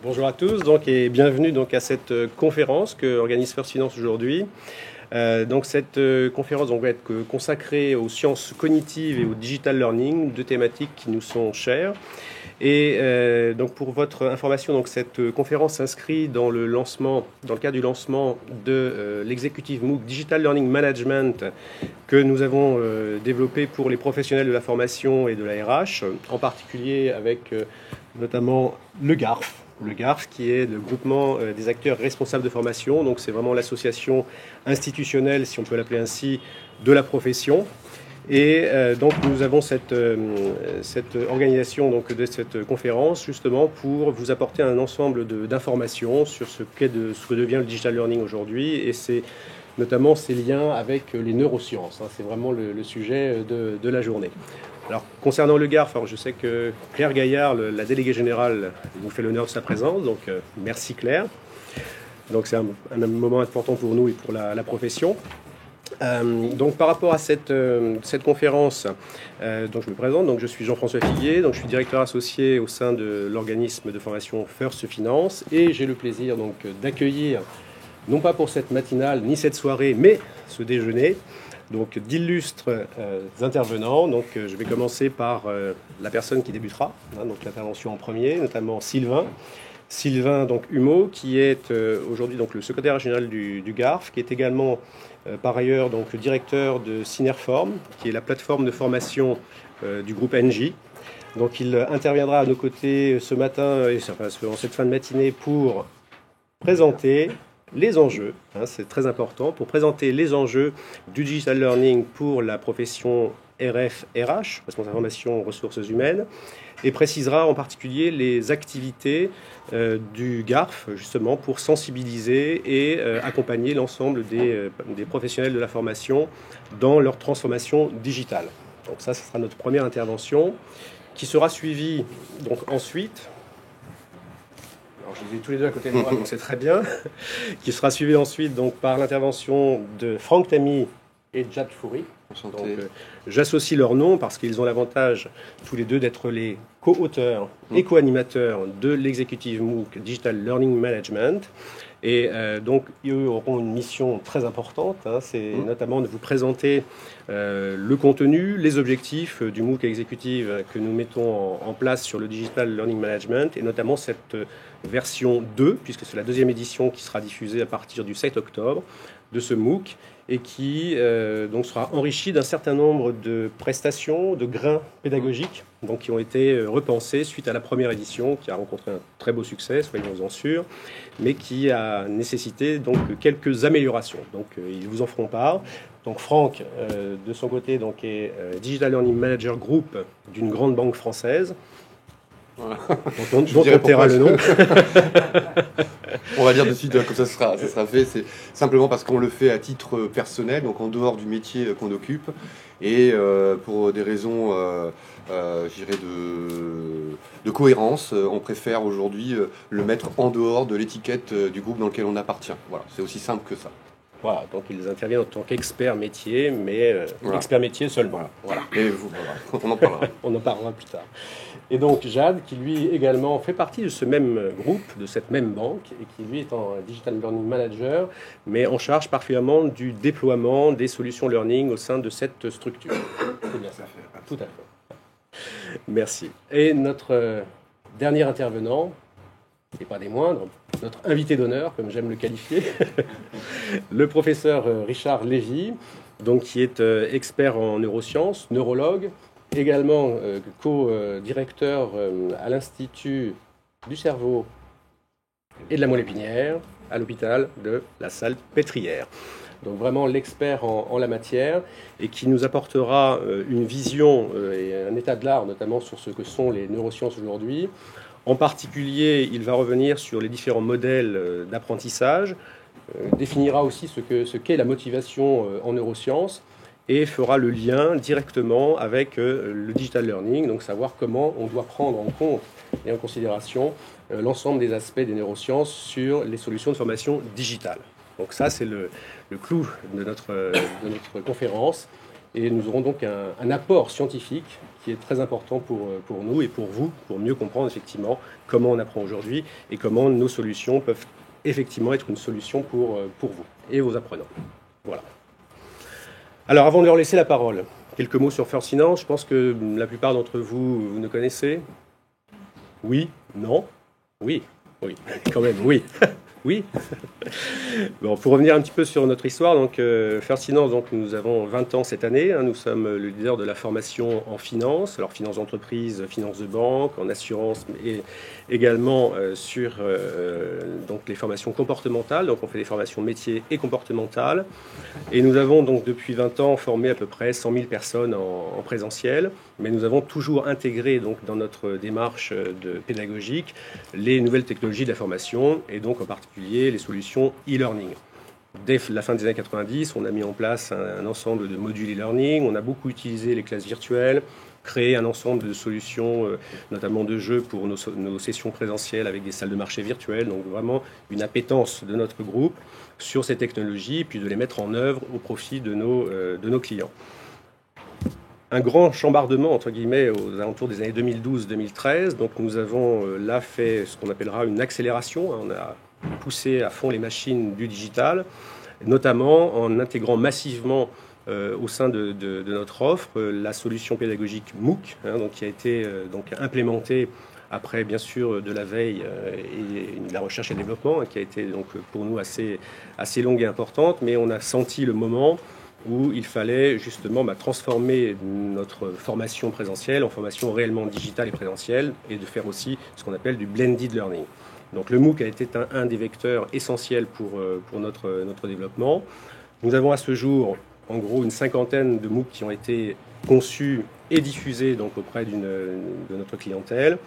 Bonjour à tous et bienvenue à cette conférence que organise First Finance aujourd'hui. Cette conférence va être consacrée aux sciences cognitives et au digital learning, deux thématiques qui nous sont chères. Et pour votre information, cette conférence s'inscrit dans le cadre du lancement de l'exécutif MOOC Digital Learning Management que nous avons développé pour les professionnels de la formation et de la RH, en particulier avec notamment le GARF. Le GARF, qui est le groupement des acteurs responsables de formation. Donc, c'est vraiment l'association institutionnelle, si on peut l'appeler ainsi, de la profession. Et nous avons cette organisation de cette conférence, justement, pour vous apporter un ensemble d'informations sur ce que devient le digital learning aujourd'hui. Et c'est notamment ces liens avec les neurosciences. C'est vraiment le sujet de la journée. Alors, concernant le GARF, je sais que Claire Gaillard, la déléguée générale, vous fait l'honneur de sa présence, donc merci Claire. Donc c'est un moment important pour nous et pour la profession. Par rapport à cette conférence, je me présente, je suis Jean-François Figuier, je suis directeur associé au sein de l'organisme de formation First Finance et j'ai le plaisir d'accueillir, non pas pour cette matinale ni cette soirée, mais ce déjeuner, d'illustres intervenants. Je vais commencer par la personne qui débutera, l'intervention en premier, notamment Sylvain Humeau, qui est aujourd'hui le secrétaire général du GARF, qui est également par ailleurs le directeur de Synerform, qui est la plateforme de formation du groupe Engie. Il interviendra à nos côtés ce matin, en cette fin de matinée, pour présenter les enjeux, c'est très important, pour présenter les enjeux du digital learning pour la profession RF-RH, responsable formation ressources humaines, et précisera en particulier les activités du GARF, justement, pour sensibiliser et accompagner l'ensemble des professionnels de la formation dans leur transformation digitale. Donc ça, ce sera notre première intervention, qui sera suivie ensuite... Alors, je les ai tous les deux à côté de moi, donc c'est très bien. Qui sera suivi ensuite par l'intervention de Franck Tamy et Jad Foury. J'associe leurs noms parce qu'ils ont l'avantage tous les deux d'être les co-auteurs et co-animateurs de l'exécutif MOOC Digital Learning Management. Et eux auront une mission très importante, c'est notamment de vous présenter le contenu, les objectifs du MOOC exécutif que nous mettons en place sur le Digital Learning Management, et notamment cette version 2, puisque c'est la deuxième édition qui sera diffusée à partir du 7 octobre de ce MOOC, et qui sera enrichi d'un certain nombre de prestations, de grains pédagogiques qui ont été repensés suite à la première édition, qui a rencontré un très beau succès, soyons-en sûrs, mais qui a nécessité quelques améliorations. Ils vous en feront part. Franck, de son côté, est Digital Learning Manager Group d'une grande banque française. Voilà. dont on taira le nom. On va dire de suite, comme ça sera fait. C'est simplement parce qu'on le fait à titre personnel, donc en dehors du métier qu'on occupe, et pour des raisons, je dirais, de cohérence, on préfère aujourd'hui le mettre en dehors de l'étiquette du groupe dans lequel on appartient. Voilà, c'est aussi simple que ça. Voilà, ils interviennent en tant qu'experts métier, mais experts métier seulement. Voilà. Et on en parlera. On en parlera plus tard. Et Jad, qui lui également fait partie de ce même groupe, de cette même banque, et qui lui est en Digital Learning Manager, mais en charge particulièrement du déploiement des solutions learning au sein de cette structure. C'est bien ça. Tout à fait. Merci. Et notre dernier intervenant, et pas des moindres, notre invité d'honneur, comme j'aime le qualifier, le professeur Richard Lévy, qui est expert en neurosciences, neurologue, également co-directeur à l'Institut du cerveau et de la moelle épinière à l'hôpital de la Salpêtrière. Donc vraiment l'expert en la matière, et qui nous apportera une vision et un état de l'art, notamment sur ce que sont les neurosciences aujourd'hui. En particulier, il va revenir sur les différents modèles d'apprentissage, définira aussi ce qu'est la motivation en neurosciences, et fera le lien directement avec le digital learning, donc savoir comment on doit prendre en compte et en considération l'ensemble des aspects des neurosciences sur les solutions de formation digitale. Donc ça, c'est le clou de notre conférence. Et nous aurons donc un apport scientifique qui est très important pour nous et pour vous, pour mieux comprendre effectivement comment on apprend aujourd'hui et comment nos solutions peuvent effectivement être une solution pour vous et vos apprenants. Voilà. Alors avant de leur laisser la parole, quelques mots sur First Finance. Je pense que la plupart d'entre vous, vous nous connaissez. Oui, non, oui, oui, quand même, oui. Oui. Bon, pour revenir un petit peu sur notre histoire, donc First Finance, donc nous avons 20 ans cette année. Nous sommes le leader de la formation en finance, alors finance d'entreprise, finance de banque, en assurance, et également sur donc les formations comportementales. Donc on fait des formations métiers et comportementales. Et nous avons donc depuis 20 ans formé à peu près 100 000 personnes en présentiel. Mais nous avons toujours intégré donc dans notre démarche pédagogique les nouvelles technologies de la formation et donc en particulier les solutions e-learning. Dès la fin des années 90, on a mis en place un ensemble de modules e-learning, on a beaucoup utilisé les classes virtuelles, créé un ensemble de solutions, notamment de jeux pour nos sessions présentielles avec des salles de marché virtuelles, donc vraiment une appétence de notre groupe sur ces technologies, puis de les mettre en œuvre au profit de nos clients. Un grand chambardement, entre guillemets, aux alentours des années 2012-2013. Donc nous avons là fait ce qu'on appellera une accélération. On a poussé à fond les machines du digital, notamment en intégrant massivement au sein de notre offre la solution pédagogique MOOC, donc, qui a été donc implémentée après, bien sûr, de la veille et de la recherche et développement, qui a été donc, pour nous assez longue et importante. Mais on a senti le moment où il fallait justement transformer notre formation présentielle en formation réellement digitale et présentielle et de faire aussi ce qu'on appelle du blended learning. Donc le MOOC a été un des vecteurs essentiels pour notre développement. Nous avons à ce jour en gros une cinquantaine de MOOC qui ont été conçus et diffusés donc, auprès de notre clientèle.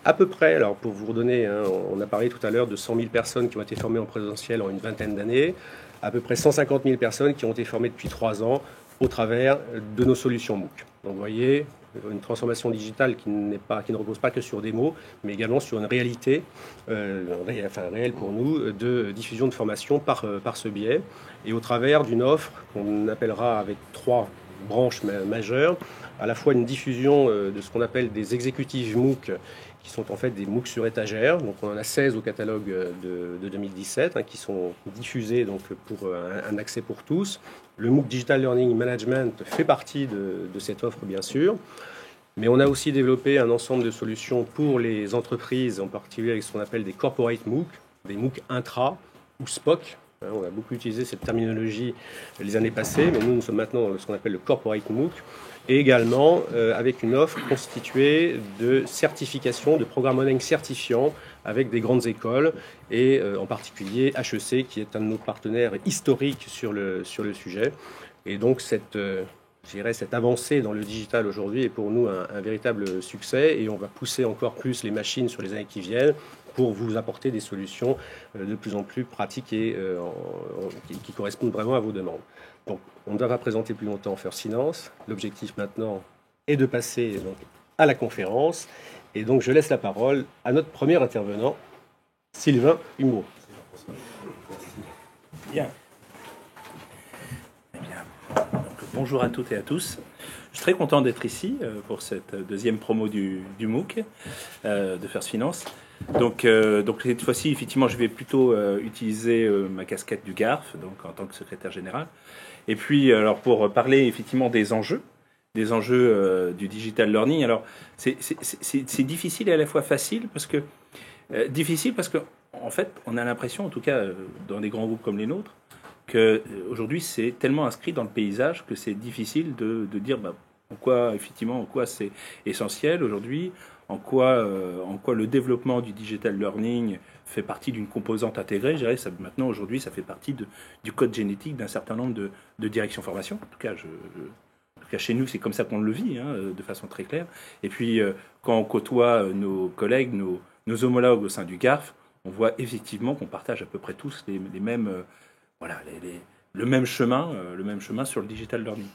À peu près, alors pour vous redonner, on a parlé tout à l'heure de 100 000 personnes qui ont été formées en présentiel en une vingtaine d'années, à peu près 150 000 personnes qui ont été formées depuis 3 ans au travers de nos solutions MOOC. Donc vous voyez, une transformation digitale qui ne repose pas que sur des mots, mais également sur une réalité, réelle pour nous, de diffusion de formation par ce biais, et au travers d'une offre qu'on appellera avec 3 branches majeures, à la fois une diffusion de ce qu'on appelle des exécutifs MOOC, qui sont en fait des MOOC sur étagère. Donc on en a 16 au catalogue de 2017 qui sont diffusés donc, pour un accès pour tous. Le MOOC Digital Learning Management fait partie de cette offre, bien sûr. Mais on a aussi développé un ensemble de solutions pour les entreprises, en particulier avec ce qu'on appelle des corporate MOOC, des MOOC intra ou SPOC. On a beaucoup utilisé cette terminologie les années passées, mais nous sommes maintenant dans ce qu'on appelle le corporate MOOC. Et également avec une offre constituée de certification, de programmes en ligne certifiants avec des grandes écoles et en particulier HEC qui est un de nos partenaires historiques sur le sujet. Et donc cette avancée dans le digital aujourd'hui est pour nous un véritable succès et on va pousser encore plus les machines sur les années qui viennent pour vous apporter des solutions de plus en plus pratiques et qui correspondent vraiment à vos demandes. Donc, on ne va pas présenter plus longtemps First Finance. L'objectif maintenant est de passer donc, à la conférence. Et donc, je laisse la parole à notre premier intervenant, Sylvain Humeau. Bien. Donc, bonjour à toutes et à tous. Je suis très content d'être ici pour cette deuxième promo du MOOC de First Finance. Donc cette fois-ci, effectivement, je vais plutôt utiliser ma casquette du GARF, donc en tant que secrétaire général. Et puis, alors pour parler effectivement des enjeux du digital learning. Alors, c'est difficile et à la fois facile parce que en fait, on a l'impression, en tout cas dans des grands groupes comme les nôtres, que aujourd'hui c'est tellement inscrit dans le paysage que c'est difficile de dire en quoi c'est essentiel aujourd'hui. En quoi le développement du digital learning fait partie d'une composante intégrée. Je dirais maintenant, aujourd'hui, ça fait partie du code génétique d'un certain nombre de directions formation. En tout cas, chez nous, c'est comme ça qu'on le vit, de façon très claire. Et puis, quand on côtoie nos collègues, nos homologues au sein du GARF, on voit effectivement qu'on partage à peu près tous les mêmes... le même chemin sur le digital learning.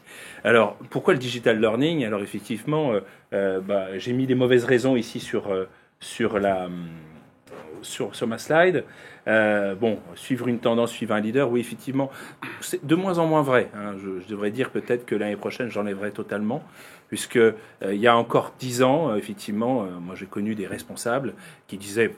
Alors, pourquoi le digital learning? Alors, effectivement, j'ai mis des mauvaises raisons ici sur sur ma slide. Bon, suivre une tendance, suivre un leader, oui, effectivement, c'est de moins en moins vrai. Hein. Je devrais dire peut-être que l'année prochaine, j'enlèverai totalement, puisque il y a encore 10 ans, effectivement, moi j'ai connu des responsables qui disaient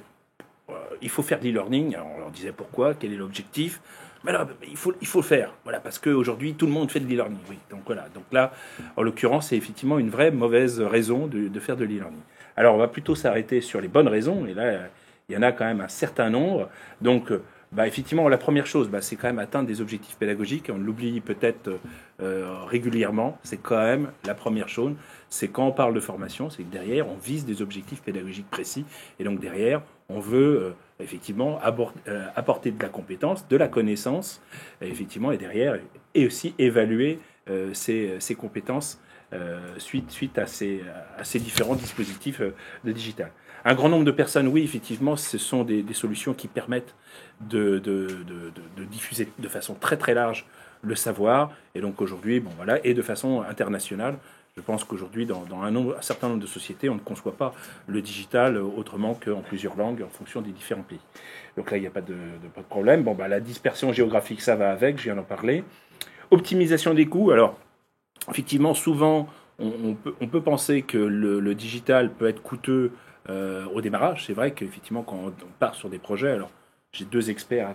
il faut faire de l'e-learning. Alors on leur disait pourquoi, quel est l'objectif. Mais là, il faut le faire, voilà, parce qu'aujourd'hui, tout le monde fait de l'e-learning. Oui, donc voilà. Donc là, en l'occurrence, c'est effectivement une vraie mauvaise raison de faire de l'e-learning. Alors, on va plutôt s'arrêter sur les bonnes raisons, et là, il y en a quand même un certain nombre. Donc, effectivement, la première chose, c'est quand même atteindre des objectifs pédagogiques. On l'oublie peut-être régulièrement. C'est quand même la première chose. C'est quand on parle de formation, c'est que derrière, on vise des objectifs pédagogiques précis. Et donc, derrière, on veut effectivement apporter de la compétence, de la connaissance, effectivement, et derrière, et aussi évaluer ces compétences suite à ces différents dispositifs de digital. Un grand nombre de personnes, oui, effectivement, ce sont des solutions qui permettent de diffuser de façon très très large le savoir, et donc aujourd'hui, bon voilà, et de façon internationale. Je pense qu'aujourd'hui, dans un certain nombre de sociétés, on ne conçoit pas le digital autrement qu'en plusieurs langues en fonction des différents pays. Donc là, il n'y a pas de problème. Bon, la dispersion géographique, ça va avec, je viens d'en parler. Optimisation des coûts. Alors, effectivement, souvent, on peut penser que le digital peut être coûteux au démarrage. C'est vrai qu'effectivement, quand on part sur des projets, alors j'ai 2 experts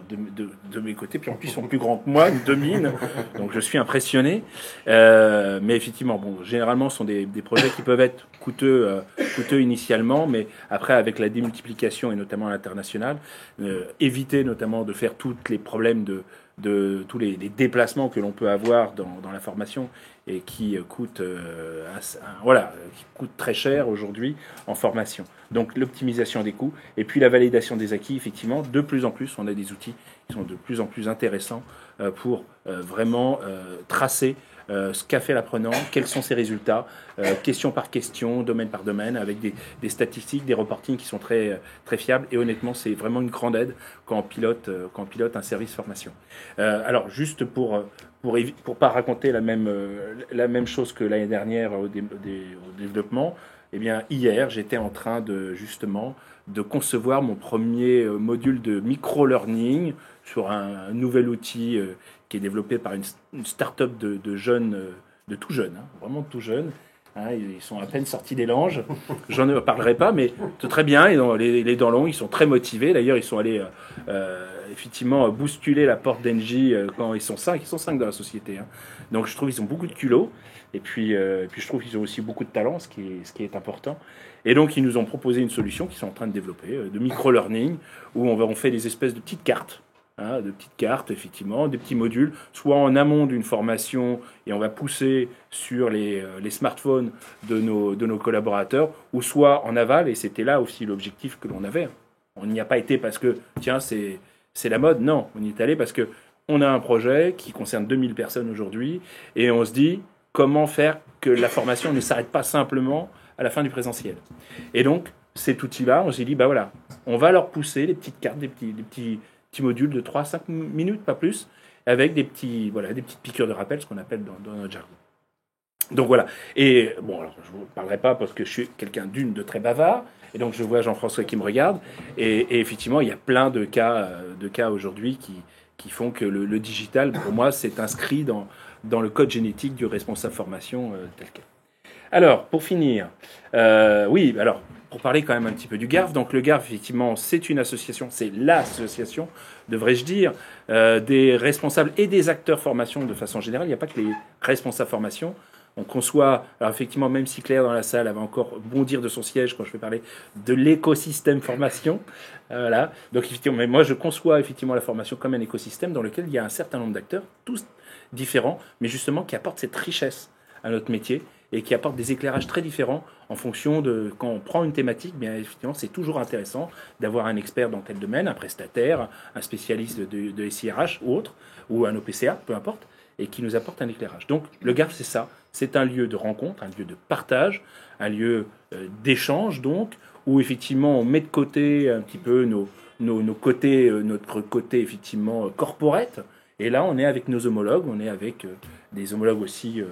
de mes côtés, puis en plus ils sont plus grands que moi, ils me dominent, donc je suis impressionné. Mais effectivement, bon, généralement, ce sont des projets qui peuvent être coûteux initialement, mais après, avec la démultiplication, et notamment à l'international, éviter notamment de faire tous les problèmes de tous les déplacements que l'on peut avoir dans la formation et qui coûtent qui coûtent très cher aujourd'hui en formation. Donc l'optimisation des coûts et puis la validation des acquis, effectivement, de plus en plus, on a des outils qui sont de plus en plus intéressants pour vraiment tracer ce qu'a fait l'apprenant, quels sont ses résultats, question par question, domaine par domaine, avec des statistiques, des reportings qui sont très, très fiables. Et honnêtement, c'est vraiment une grande aide quand on pilote un service formation. Alors, juste pour pas raconter la même chose que l'année dernière au développement, eh bien, hier, j'étais en train de concevoir mon premier module de micro-learning sur un nouvel outil qui est développé par une start-up de jeunes, de tout jeunes, hein, vraiment tout jeunes. Hein, ils sont à peine sortis des langes. J'en parlerai pas, mais c'est très bien. Et les dents longues, ils sont très motivés. D'ailleurs, ils sont allés effectivement bousculer la porte d'Engie quand ils sont 5. Ils sont 5 dans la société. Hein. Donc, je trouve qu'ils ont beaucoup de culot. Et puis je trouve qu'ils ont aussi beaucoup de talent, ce qui est important. Et donc, ils nous ont proposé une solution qu'ils sont en train de développer, de micro-learning, où on fait des espèces de petites cartes. Hein, de petites cartes, effectivement, des petits modules, soit en amont d'une formation, et on va pousser sur les smartphones de nos collaborateurs, ou soit en aval, et c'était là aussi l'objectif que l'on avait. On n'y a pas été parce que, tiens, c'est la mode, non, on y est allé parce que on a un projet qui concerne 2000 personnes aujourd'hui, et on se dit, comment faire que la formation ne s'arrête pas simplement à la fin du présentiel. Et donc, cet outil-là, on s'est dit, voilà, on va leur pousser les petites cartes, des petits modules de 3-5 minutes, pas plus, avec des petites piqûres de rappel, ce qu'on appelle dans notre jargon. Donc voilà. Et bon, alors je ne vous parlerai pas parce que je suis quelqu'un de très bavard, et donc je vois Jean-François qui me regarde, et effectivement, il y a plein de cas aujourd'hui qui font que le digital, pour moi, c'est inscrit dans le code génétique du responsable formation tel quel. Alors, pour finir, pour parler quand même un petit peu du GARF, donc le GARF, effectivement, c'est une association, c'est l'association, devrais-je dire, des responsables et des acteurs formation de façon générale. Il n'y a pas que les responsables formation. On conçoit, alors effectivement, même si Claire dans la salle va encore bondir de son siège quand je vais parler de l'écosystème formation, voilà. Donc effectivement, mais moi je conçois effectivement la formation comme un écosystème dans lequel il y a un certain nombre d'acteurs, tous différents, mais justement qui apportent cette richesse à notre métier et qui apportent des éclairages très différents en fonction de quand on prend une thématique. Bien effectivement, c'est toujours intéressant d'avoir un expert dans tel domaine, un prestataire, un spécialiste de SIRH ou autre, ou un OPCA, peu importe, et qui nous apporte un éclairage. Donc le GARF, c'est ça. C'est un lieu de rencontre, un lieu de partage, un lieu d'échange, donc, où effectivement on met de côté un petit peu notre côté effectivement corporate. Et là, on est avec nos homologues, on est avec des homologues aussi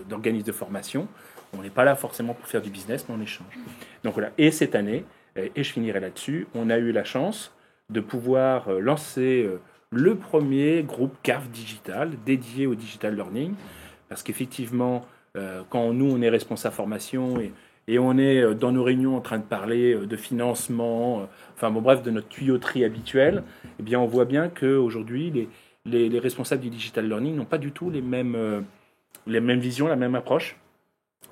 d'organismes de formation. On n'est pas là forcément pour faire du business, mais on échange. Donc voilà. Et cette année, Et je finirai là-dessus. On a eu la chance de pouvoir lancer le premier groupe CARF digital dédié au digital learning. Parce qu'effectivement, quand nous, on est responsable formation et on est dans nos réunions en train de parler de financement, enfin bon, bref, de notre tuyauterie habituelle, eh bien, on voit bien qu'aujourd'hui, les responsables du digital learning n'ont pas du tout les mêmes visions, la même approche,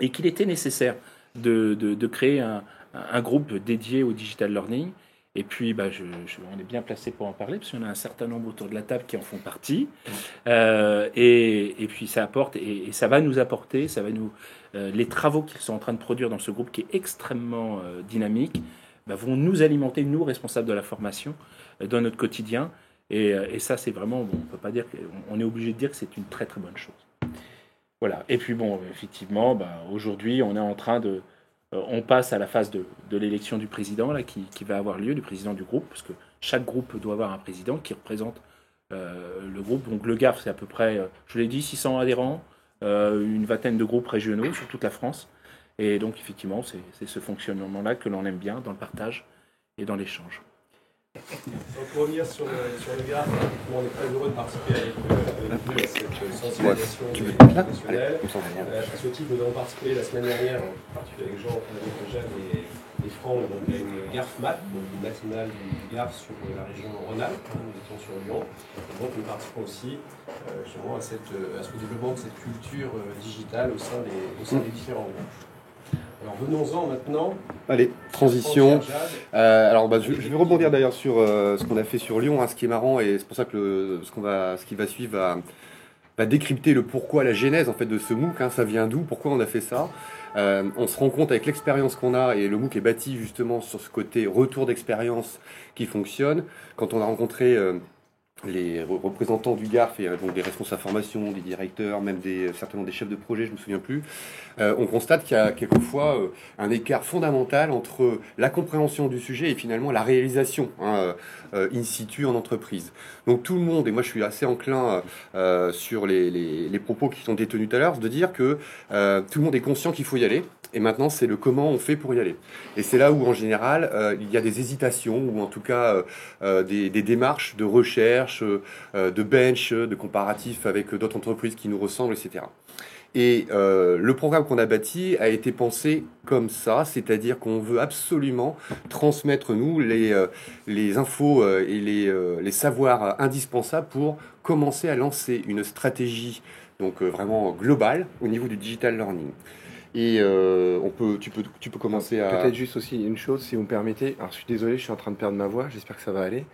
et qu'il était nécessaire de créer un groupe dédié au digital learning. Et puis, on est bien placé pour en parler, parce qu'on a un certain nombre autour de la table qui en font partie. Et puis, ça apporte, et ça va nous apporter, les travaux qu'ils sont en train de produire dans ce groupe qui est extrêmement dynamique, vont nous alimenter, nous, responsables de la formation, dans notre quotidien. Et ça, c'est vraiment, on peut pas dire, on est obligé de dire que c'est une très, très bonne chose. Voilà. Et puis, effectivement, aujourd'hui, on est en train on passe à la phase de l'élection du président là, qui va avoir lieu, du président du groupe, parce que chaque groupe doit avoir un président qui représente le groupe. Donc le GARF, c'est à peu près, je l'ai dit, 600 adhérents, une vingtaine de groupes régionaux sur toute la France. Et donc effectivement, c'est ce fonctionnement-là que l'on aime bien dans le partage et dans l'échange. Donc, pour revenir sur le GARF, on est très heureux de participer avec vous à cette sensibilisation nationale. À ce titre, nous avons participé la semaine dernière, en particulier avec Jean, avec Jacques et Franck, donc à une GARF-MAT, donc une nationale du GARF sur la région Rhône-Alpes. Nous étions sur Lyon. Et donc nous participons aussi justement à ce développement de cette culture digitale au sein des différents groupes. Alors venons-en maintenant. Allez, transition. Je vais rebondir d'ailleurs sur ce qu'on a fait sur Lyon, ce qui est marrant, et c'est pour ça que ce qui va suivre va décrypter le pourquoi, la genèse en fait de ce MOOC. Ça vient d'où, pourquoi on a fait ça. On se rend compte avec l'expérience qu'on a, et le MOOC est bâti justement sur ce côté retour d'expérience qui fonctionne. Quand on a rencontré les représentants du GARF, et donc des responsables formation, des directeurs, même certainement des chefs de projet, je ne me souviens plus, on constate qu'il y a quelquefois un écart fondamental entre la compréhension du sujet et finalement la réalisation in situ en entreprise. Donc tout le monde, et moi je suis assez enclin sur les propos qui sont détenus tout à l'heure, de dire que tout le monde est conscient qu'il faut y aller. Et maintenant, c'est le comment on fait pour y aller. Et c'est là où, en général, il y a des hésitations, ou en tout cas des démarches de recherche, de bench, de comparatifs avec d'autres entreprises qui nous ressemblent, etc. Et le programme qu'on a bâti a été pensé comme ça, c'est-à-dire qu'on veut absolument transmettre, nous, les infos et les savoirs indispensables pour commencer à lancer une stratégie donc vraiment globale au niveau du digital learning. Et tu peux commencer à... Peut-être juste aussi une chose, si vous me permettez. Alors, je suis désolé, je suis en train de perdre ma voix. J'espère que ça va aller.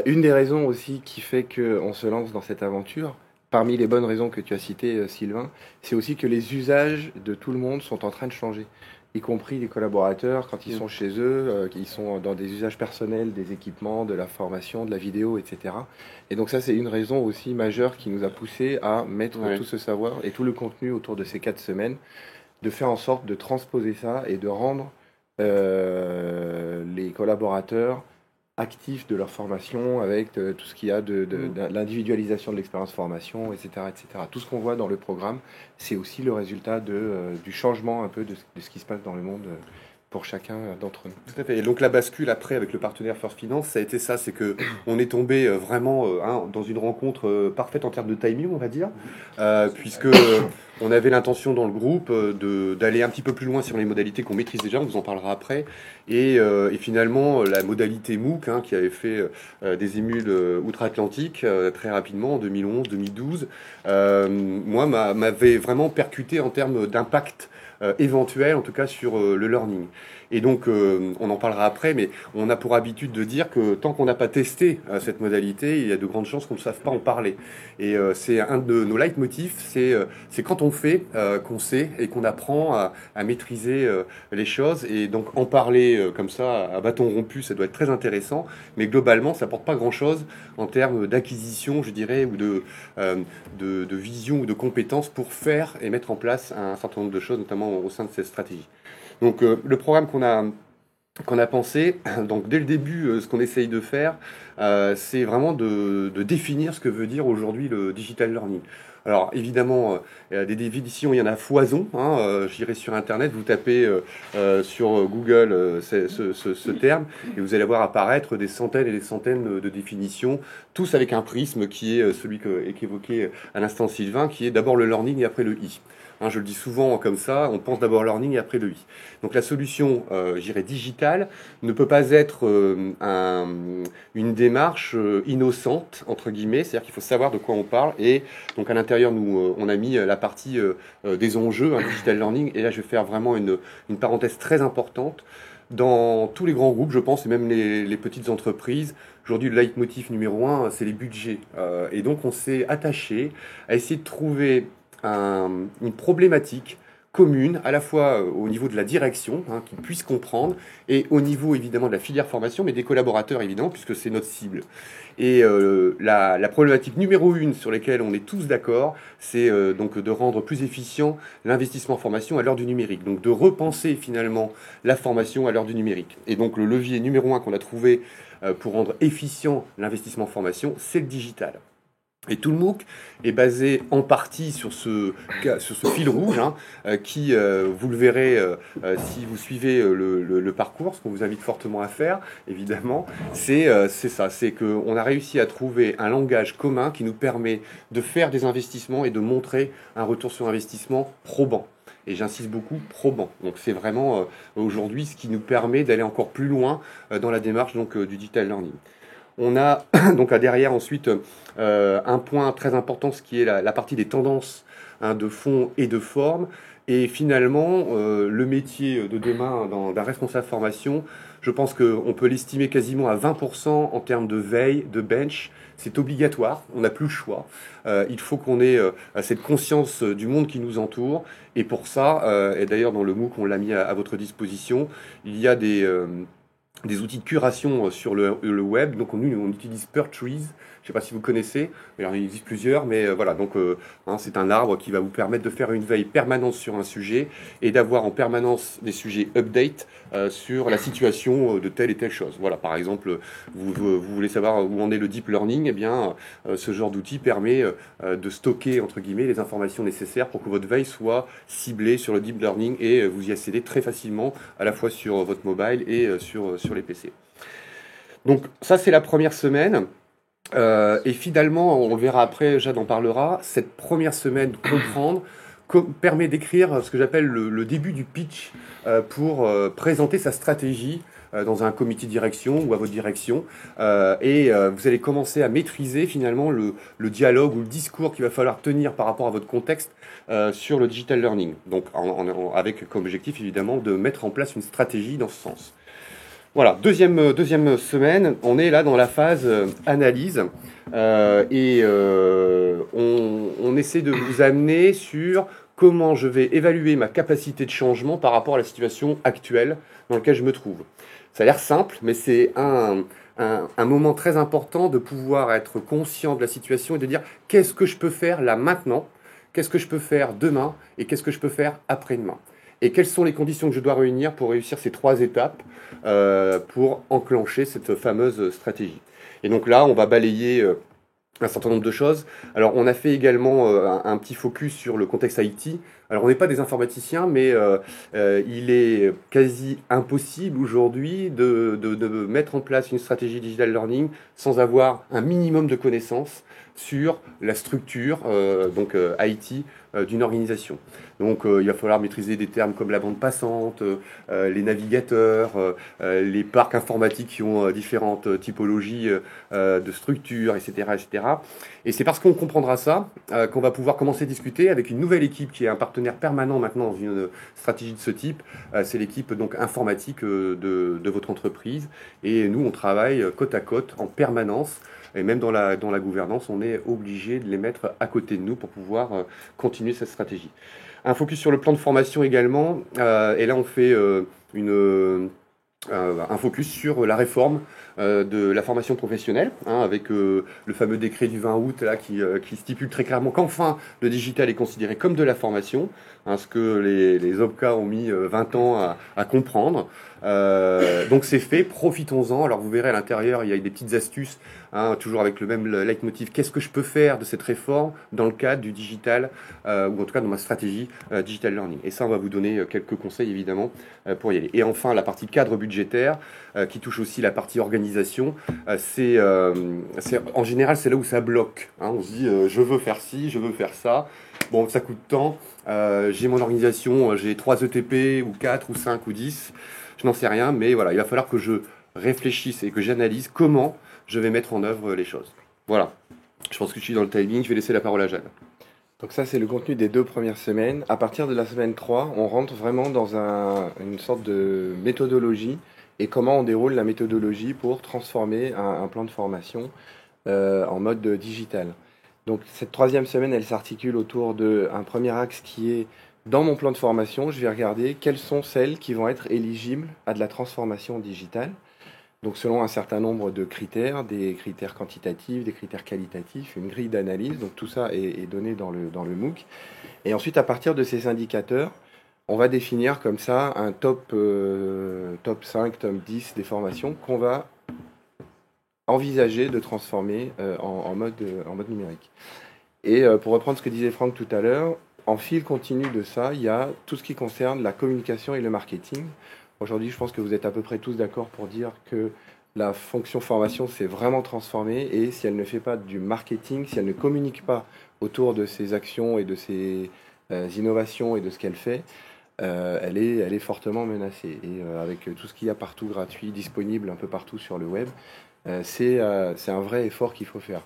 Une des raisons aussi qui fait qu'on se lance dans cette aventure, parmi les bonnes raisons que tu as citées, Sylvain, c'est aussi que les usages de tout le monde sont en train de changer, y compris les collaborateurs quand ils sont chez eux, ils sont dans des usages personnels, des équipements, de la formation, de la vidéo, etc. Et donc ça, c'est une raison aussi majeure qui nous a poussé à mettre tout ce savoir et tout le contenu autour de ces 4 semaines, de faire en sorte de transposer ça et de rendre les collaborateurs actifs de leur formation avec tout ce qu'il y a de l'individualisation de l'expérience formation, etc., etc. Tout ce qu'on voit dans le programme, c'est aussi le résultat du changement un peu de ce qui se passe dans le monde pour chacun d'entre nous. Tout à fait. Et donc la bascule après avec le partenaire First Finance, ça a été ça, c'est que on est tombé vraiment dans une rencontre parfaite en termes de timing, on va dire, puisque on avait l'intention dans le groupe d'aller un petit peu plus loin sur les modalités qu'on maîtrise déjà, on vous en parlera après, et finalement la modalité MOOC qui avait fait des émules outre-Atlantique très rapidement en 2011-2012, moi m'avait vraiment percuté en termes d'impact éventuel, en tout cas sur le learning. Et donc, on en parlera après, mais on a pour habitude de dire que tant qu'on n'a pas testé cette modalité, il y a de grandes chances qu'on ne sache pas en parler. Et c'est un de nos leitmotifs, c'est quand on fait qu'on sait et qu'on apprend à maîtriser les choses. Et donc, en parler comme ça, à bâton rompu, ça doit être très intéressant. Mais globalement, ça n'apporte pas grand-chose en termes d'acquisition, je dirais, ou de vision ou de compétences pour faire et mettre en place un certain nombre de choses, notamment au sein de cette stratégie. Donc le programme qu'on a pensé, donc dès le début, ce qu'on essaye de faire, c'est vraiment de définir ce que veut dire aujourd'hui le digital learning. Alors évidemment, des définitions, il y en a foison. J'irai sur Internet, vous tapez sur Google ce terme, et vous allez voir apparaître des centaines et des centaines de définitions, tous avec un prisme qui est celui qu'évoquait à l'instant Sylvain, qui est d'abord le learning et après le I. Je le dis souvent comme ça, on pense d'abord learning et après le I. Donc la solution, digitale, ne peut pas être une démarche innocente, entre guillemets, c'est-à-dire qu'il faut savoir de quoi on parle. Et donc à l'intérieur, nous, on a mis la partie des enjeux, digital learning, et là je vais faire vraiment une parenthèse très importante. Dans tous les grands groupes, je pense, et même les petites entreprises, aujourd'hui, le leitmotiv numéro 1, c'est les budgets. Et donc on s'est attaché à essayer de trouver une problématique commune, à la fois au niveau de la direction, qu'ils puissent comprendre, et au niveau évidemment de la filière formation, mais des collaborateurs évidemment, puisque c'est notre cible. Et la problématique numéro 1 sur laquelle on est tous d'accord, c'est donc de rendre plus efficient l'investissement en formation à l'heure du numérique. Donc de repenser finalement la formation à l'heure du numérique. Et donc le levier numéro 1 qu'on a trouvé pour rendre efficient l'investissement en formation, c'est le digital. Et tout le MOOC est basé en partie sur ce fil rouge, qui, vous le verrez si vous suivez le parcours, ce qu'on vous invite fortement à faire, évidemment, c'est ça, c'est qu'on a réussi à trouver un langage commun qui nous permet de faire des investissements et de montrer un retour sur investissement probant. Et j'insiste beaucoup, probant. Donc c'est vraiment aujourd'hui ce qui nous permet d'aller encore plus loin dans la démarche du digital learning. On a donc derrière ensuite un point très important, ce qui est la partie des tendances de fond et de forme. Et finalement, le métier de demain d'un responsable formation, je pense qu'on peut l'estimer quasiment à 20% en termes de veille, de bench. C'est obligatoire, on n'a plus le choix. Il faut qu'on ait cette conscience du monde qui nous entoure. Et pour ça, et d'ailleurs dans le MOOC, on l'a mis à votre disposition, il y a des outils de curation sur le web. Donc on utilise Pertrees. Je ne sais pas si vous connaissez. Alors, il existe plusieurs, mais voilà. Donc c'est un arbre qui va vous permettre de faire une veille permanente sur un sujet et d'avoir en permanence des sujets update sur la situation de telle et telle chose. Voilà. Par exemple, vous voulez savoir où en est le deep learning. Eh bien, ce genre d'outil permet de stocker entre guillemets les informations nécessaires pour que votre veille soit ciblée sur le deep learning et vous y accédez très facilement à la fois sur votre mobile et sur les PC. Donc ça c'est la première semaine. Et finalement, on le verra après, Jade en parlera, cette première semaine de comprendre permet d'écrire ce que j'appelle le début du pitch pour présenter sa stratégie dans un comité de direction ou à votre direction. Et vous allez commencer à maîtriser finalement le dialogue ou le discours qu'il va falloir tenir par rapport à votre contexte sur le digital learning. Donc avec comme objectif évidemment de mettre en place une stratégie dans ce sens. Voilà, deuxième semaine, on est là dans la phase analyse et on essaie de vous amener sur comment je vais évaluer ma capacité de changement par rapport à la situation actuelle dans laquelle je me trouve. Ça a l'air simple, mais c'est un moment très important de pouvoir être conscient de la situation et de dire qu'est-ce que je peux faire là maintenant, qu'est-ce que je peux faire demain et qu'est-ce que je peux faire après-demain. Et quelles sont les conditions que je dois réunir pour réussir ces 3 étapes pour enclencher cette fameuse stratégie. Et donc là, on va balayer un certain nombre de choses. Alors, on a fait également un petit focus sur le contexte IT. Alors, on n'est pas des informaticiens, mais il est quasi impossible aujourd'hui de mettre en place une stratégie digital learning sans avoir un minimum de connaissances sur la structure IT d'une organisation. Donc il va falloir maîtriser des termes comme la bande passante, les navigateurs, les parcs informatiques qui ont différentes typologies de structures, etc., etc. Et c'est parce qu'on comprendra ça qu'on va pouvoir commencer à discuter avec une nouvelle équipe qui est un partenaire permanent maintenant dans une stratégie de ce type. C'est l'équipe donc informatique de votre entreprise. Et nous, on travaille côte à côte en permanence. Et même dans la gouvernance, on est obligé de les mettre à côté de nous pour pouvoir continuer cette stratégie. Un focus sur le plan de formation également. Et là, on fait un focus sur la réforme de la formation professionnelle, avec le fameux décret du 20 août là, qui stipule très clairement qu'enfin le digital est considéré comme de la formation, ce que les OPCA ont mis 20 ans à comprendre. Donc c'est fait, profitons-en. Alors vous verrez à l'intérieur, il y a des petites astuces, toujours avec le même leitmotiv. Qu'est-ce que je peux faire de cette réforme dans le cadre du digital, ou en tout cas dans ma stratégie digital learning. Et ça, on va vous donner quelques conseils évidemment pour y aller. Et enfin, la partie cadre budgétaire, qui touche aussi la partie organisation, c'est en général c'est là où ça bloque. On se dit je veux faire ci, je veux faire ça. Bon, ça coûte tant. J'ai mon organisation, j'ai 3 ETP ou 4 ou 5 ou 10. Je n'en sais rien, mais voilà, il va falloir que je réfléchisse et que j'analyse comment je vais mettre en œuvre les choses. Voilà. Je pense que je suis dans le timing. Je vais laisser la parole à Jeanne. Donc ça, c'est le contenu des 2 premières semaines. À partir de la semaine 3, on rentre vraiment dans une sorte de méthodologie et comment on déroule la méthodologie pour transformer un plan de formation en mode digital. Donc cette 3e semaine, elle s'articule autour d'un premier axe qui est dans mon plan de formation, je vais regarder quelles sont celles qui vont être éligibles à de la transformation digitale. Donc selon un certain nombre de critères, des critères quantitatifs, des critères qualitatifs, une grille d'analyse. Donc tout ça est donné dans le MOOC. Et ensuite, à partir de ces indicateurs, on va définir comme ça un top 5, top 10 des formations qu'on va envisager de transformer en mode numérique. Et pour reprendre ce que disait Franck tout à l'heure, en fil continu de ça, il y a tout ce qui concerne la communication et le marketing. Aujourd'hui, je pense que vous êtes à peu près tous d'accord pour dire que la fonction formation s'est vraiment transformée et si elle ne fait pas du marketing, si elle ne communique pas autour de ses actions et de ses innovations et de ce qu'elle fait, elle est fortement menacée. Et avec tout ce qu'il y a partout gratuit, disponible un peu partout sur le web, c'est un vrai effort qu'il faut faire.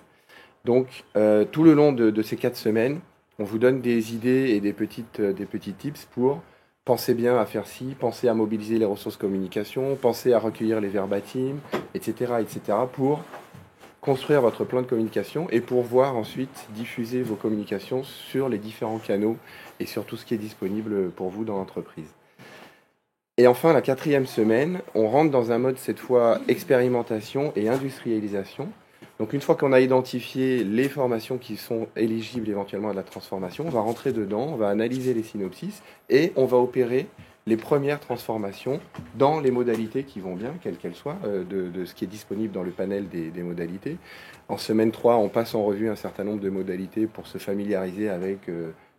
Donc, tout le long de ces 4 semaines, on vous donne des idées et des petits tips pour penser bien à faire ci, penser à mobiliser les ressources communication, penser à recueillir les verbatims, etc., pour construire votre plan de communication et pour voir ensuite diffuser vos communications sur les différents canaux et sur tout ce qui est disponible pour vous dans l'entreprise. Et enfin, la 4e semaine, on rentre dans un mode cette fois expérimentation et industrialisation. Donc une fois qu'on a identifié les formations qui sont éligibles éventuellement à de la transformation, on va rentrer dedans, on va analyser les synopsis et on va opérer les premières transformations dans les modalités qui vont bien, quelles qu'elles soient, de ce qui est disponible dans le panel des modalités. En semaine 3, on passe en revue un certain nombre de modalités pour se familiariser avec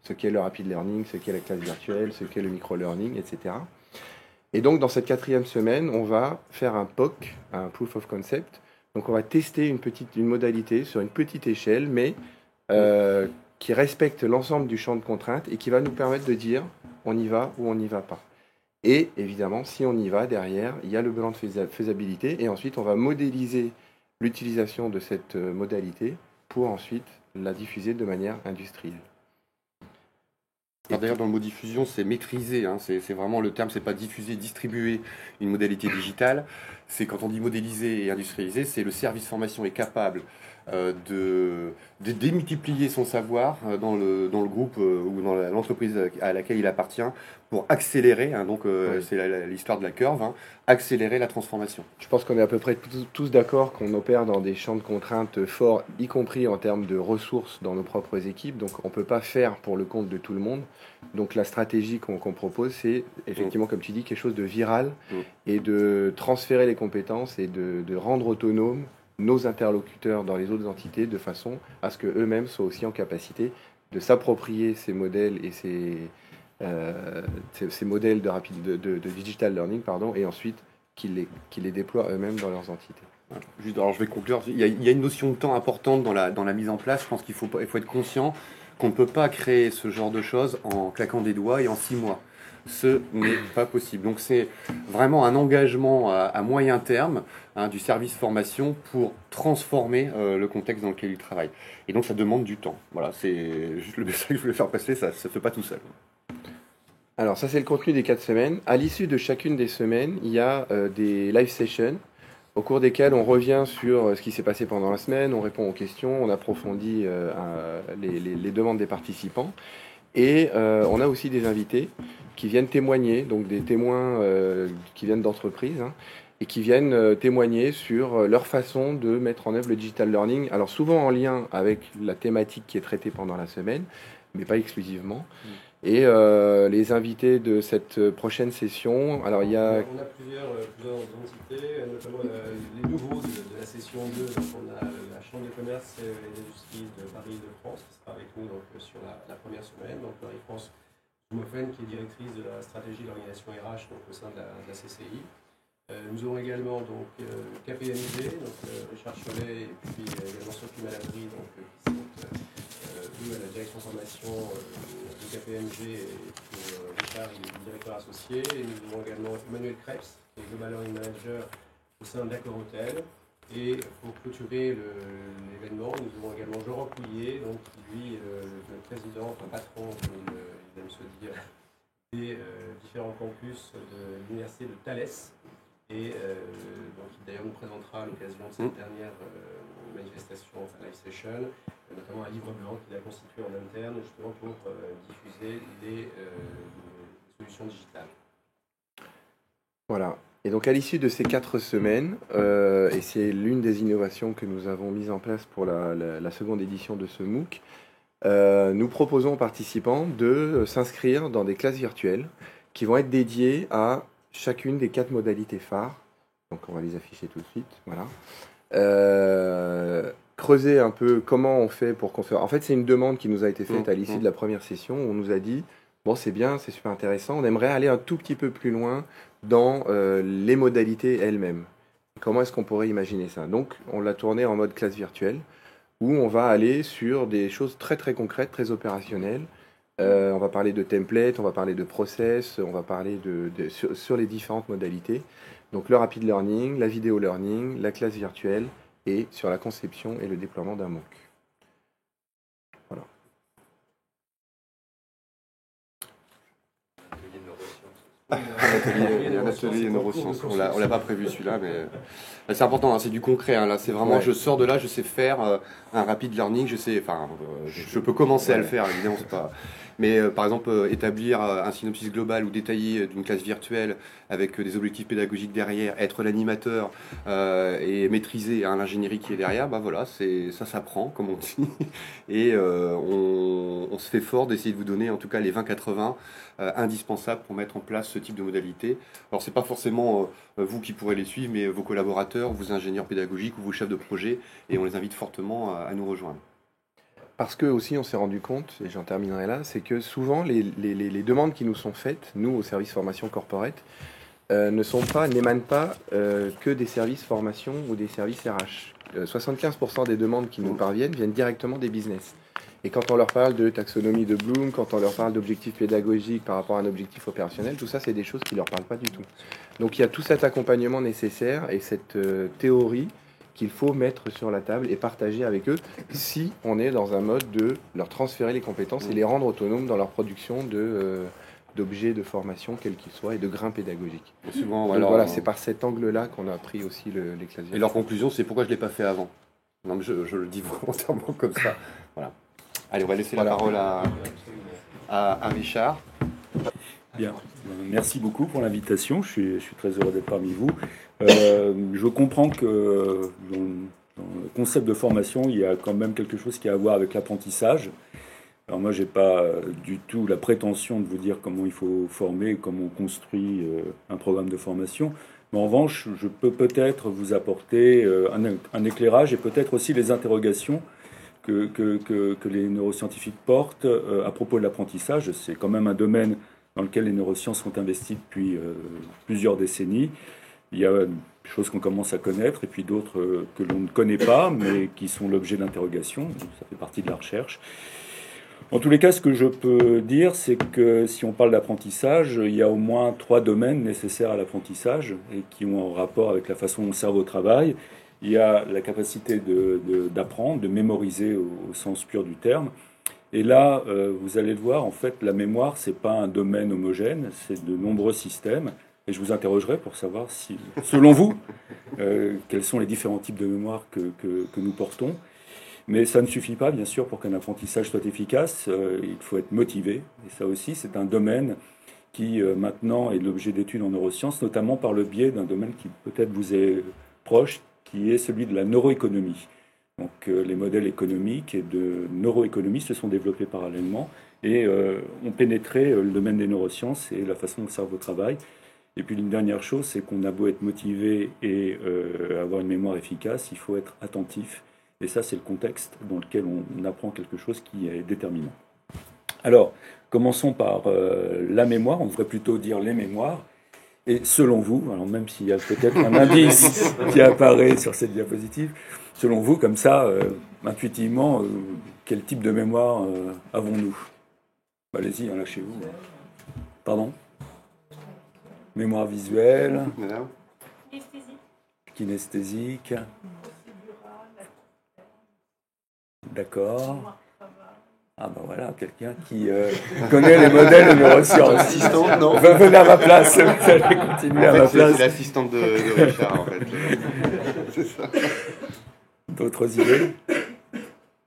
ce qu'est le rapid learning, ce qu'est la classe virtuelle, ce qu'est le micro-learning, etc. Et donc dans cette 4e semaine, on va faire un POC, un Proof of Concept. Donc on va tester une modalité sur une petite échelle, mais qui respecte l'ensemble du champ de contraintes et qui va nous permettre de dire on y va ou on n'y va pas. Et évidemment, si on y va, derrière, il y a le bilan de faisabilité et ensuite on va modéliser l'utilisation de cette modalité pour ensuite la diffuser de manière industrielle. Alors d'ailleurs, dans le mot diffusion, c'est maîtriser, c'est vraiment le terme, c'est pas diffuser, distribuer une modalité digitale. C'est quand on dit modéliser et industrialiser, c'est le service formation est capable de démultiplier son savoir dans le groupe ou dans l'entreprise à laquelle il appartient pour accélérer, c'est l'histoire de la curve, accélérer la transformation. Je pense qu'on est à peu près tous d'accord qu'on opère dans des champs de contraintes forts, y compris en termes de ressources dans nos propres équipes, donc on ne peut pas faire pour le compte de tout le monde. Donc la stratégie qu'on propose, c'est effectivement, comme tu dis, quelque chose de viral et de transférer les compétences et de rendre autonomes nos interlocuteurs dans les autres entités de façon à ce qu'eux-mêmes soient aussi en capacité de s'approprier ces modèles et ces modèles de digital learning, et ensuite qu'ils les déploient eux-mêmes dans leurs entités. Juste, alors je vais conclure. Il y a une notion de temps importante dans la mise en place. Je pense qu'il faut être conscient qu'on ne peut pas créer ce genre de choses en claquant des doigts et en 6 mois. Ce n'est pas possible. Donc c'est vraiment un engagement à moyen terme du service formation pour transformer le contexte dans lequel il travaille. Et donc ça demande du temps. Voilà, c'est juste le message que je voulais faire passer, ça ne se fait pas tout seul. Alors ça c'est le contenu des 4 semaines. À l'issue de chacune des semaines, il y a des live sessions au cours desquelles on revient sur ce qui s'est passé pendant la semaine, on répond aux questions, on approfondit les demandes des participants. Et on a aussi des invités qui viennent témoigner, donc des témoins qui viennent d'entreprises, hein, et qui viennent témoigner sur leur façon de mettre en œuvre le digital learning. Alors souvent en lien avec la thématique qui est traitée pendant la semaine, mais pas exclusivement. Et les invités de cette prochaine session, alors il y a... On a plusieurs entités, notamment les nouveaux de la session 2. Donc on a la Chambre de commerce et d'industrie de Paris-de-France qui sera avec nous donc, sur la première semaine. Donc Marie-France Moffen qui est directrice de la stratégie de l'organisation RH donc, au sein de la CCI. Nous aurons également donc, KPMG, donc Richard Cholet et puis également Sophie Malabry donc, qui sont eux à la direction formation de KPMG et puis, Richard il est directeur associé. Et nous avons également Emmanuel Krebs qui est Global Learning Manager au sein d'Accor Hotel. Et pour clôturer l'événement, nous avons également Laurent Couillet, donc, qui lui le président, enfin patron, il aime se dire, des différents campus de l'université de Thalès. Et donc, d'ailleurs nous présentera à l'occasion de cette dernière manifestation, enfin live session, notamment un livre blanc qu'il a constitué en interne justement pour diffuser les solutions digitales. Voilà. Et donc à l'issue de ces 4 semaines, et c'est l'une des innovations que nous avons mises en place pour la seconde édition de ce MOOC, nous proposons aux participants de s'inscrire dans des classes virtuelles qui vont être dédiées à chacune des 4 modalités phares. Donc on va les afficher tout de suite. Voilà. Creuser un peu comment on fait pour construire. En fait, c'est une demande qui nous a été faite à l'issue de la première session où on nous a dit bon, c'est bien, c'est super intéressant, on aimerait aller un tout petit peu plus loin dans les modalités elles-mêmes. Comment est-ce qu'on pourrait imaginer ça? Donc, on l'a tourné en mode classe virtuelle où on va aller sur des choses très très concrètes, très opérationnelles. On va parler de templates, on va parler de process, on va parler sur les différentes modalités. Donc le rapid learning, la vidéo learning, la classe virtuelle et sur la conception et le déploiement d'un MOOC. Voilà. Un atelier neurosciences. On l'a pas prévu celui-là, mais c'est important. Hein, c'est du concret. Hein, là, c'est vraiment. Ouais. Je sors de là, je sais faire un rapid learning. Je sais. Enfin, je peux commencer à le faire. Évidemment, c'est pas. Mais par exemple, établir un synopsis global ou détaillé d'une classe virtuelle avec des objectifs pédagogiques derrière, être l'animateur et maîtriser hein, l'ingénierie qui est derrière, bah voilà, ça s'apprend, comme on dit. Et on se fait fort d'essayer de vous donner en tout cas les 20-80 indispensables pour mettre en place ce type de modalité. Alors, c'est pas forcément vous qui pourrez les suivre, mais vos collaborateurs, vos ingénieurs pédagogiques ou vos chefs de projet, et on les invite fortement à nous rejoindre. Parce que aussi on s'est rendu compte, et j'en terminerai là, c'est que souvent les demandes qui nous sont faites, nous au service formation corporate, n'émanent pas que des services formation ou des services RH. 75% des demandes qui nous parviennent viennent directement des business. Et quand on leur parle de taxonomie de Bloom, quand on leur parle d'objectifs pédagogiques par rapport à un objectif opérationnel, tout ça c'est des choses qui ne leur parlent pas du tout. Donc il y a tout cet accompagnement nécessaire et cette théorie qu'il faut mettre sur la table et partager avec eux si on est dans un mode de leur transférer les compétences et les rendre autonomes dans leur production d'objets de formation, quels qu'ils soient, et de grains pédagogiques. Et souvent, donc voilà, c'est par cet angle-là qu'on a pris aussi les classes. Et leur conclusion, c'est pourquoi je ne l'ai pas fait avant. Non, mais je le dis volontairement comme ça. Voilà. Allez, on va laisser la parole à Richard. Bien, merci beaucoup pour l'invitation. Je suis très heureux d'être parmi vous. Je comprends que dans le concept de formation, il y a quand même quelque chose qui a à voir avec l'apprentissage. Alors moi, j'ai pas du tout la prétention de vous dire comment il faut former, comment on construit un programme de formation. Mais en revanche, je peux peut-être vous apporter un éclairage et peut-être aussi les interrogations que les neuroscientifiques portent à propos de l'apprentissage. C'est quand même un domaine dans lequel les neurosciences sont investies depuis plusieurs décennies. Il y a des choses qu'on commence à connaître et puis d'autres que l'on ne connaît pas, mais qui sont l'objet d'interrogation. Ça fait partie de la recherche. En tous les cas, ce que je peux dire, c'est que si on parle d'apprentissage, il y a au moins 3 domaines nécessaires à l'apprentissage et qui ont un rapport avec la façon dont le cerveau travaille. Il y a la capacité d'apprendre, de mémoriser au sens pur du terme. Et là, vous allez le voir, en fait, la mémoire, c'est pas un domaine homogène, c'est de nombreux systèmes. Et je vous interrogerai pour savoir si, selon vous, quels sont les différents types de mémoire que nous portons. Mais ça ne suffit pas, bien sûr, pour qu'un apprentissage soit efficace. Il faut être motivé. Et ça aussi, c'est un domaine qui, maintenant, est l'objet d'études en neurosciences, notamment par le biais d'un domaine qui peut-être vous est proche, qui est celui de la neuroéconomie. Donc, les modèles économiques et de neuroéconomie se sont développés parallèlement et ont pénétré le domaine des neurosciences et la façon dont le cerveau travaille. Et puis, une dernière chose, c'est qu'on a beau être motivé et avoir une mémoire efficace, il faut être attentif. Et ça, c'est le contexte dans lequel on apprend quelque chose qui est déterminant. Alors, commençons par la mémoire, on devrait plutôt dire les mémoires. Et selon vous, alors même s'il y a peut-être un indice qui apparaît sur cette diapositive, selon vous, comme ça, intuitivement, quel type de mémoire avons-nous? Allez-y, lâchez-vous. Pardon? Mémoire visuelle, kinesthésique. D'accord. Ah ben voilà, quelqu'un qui connaît les modèles de neurosciences. Assistante, non? Venez à ma place, vous allez continuer à ma place. C'est l'assistante de Richard, en fait. C'est ça. D'autres idées?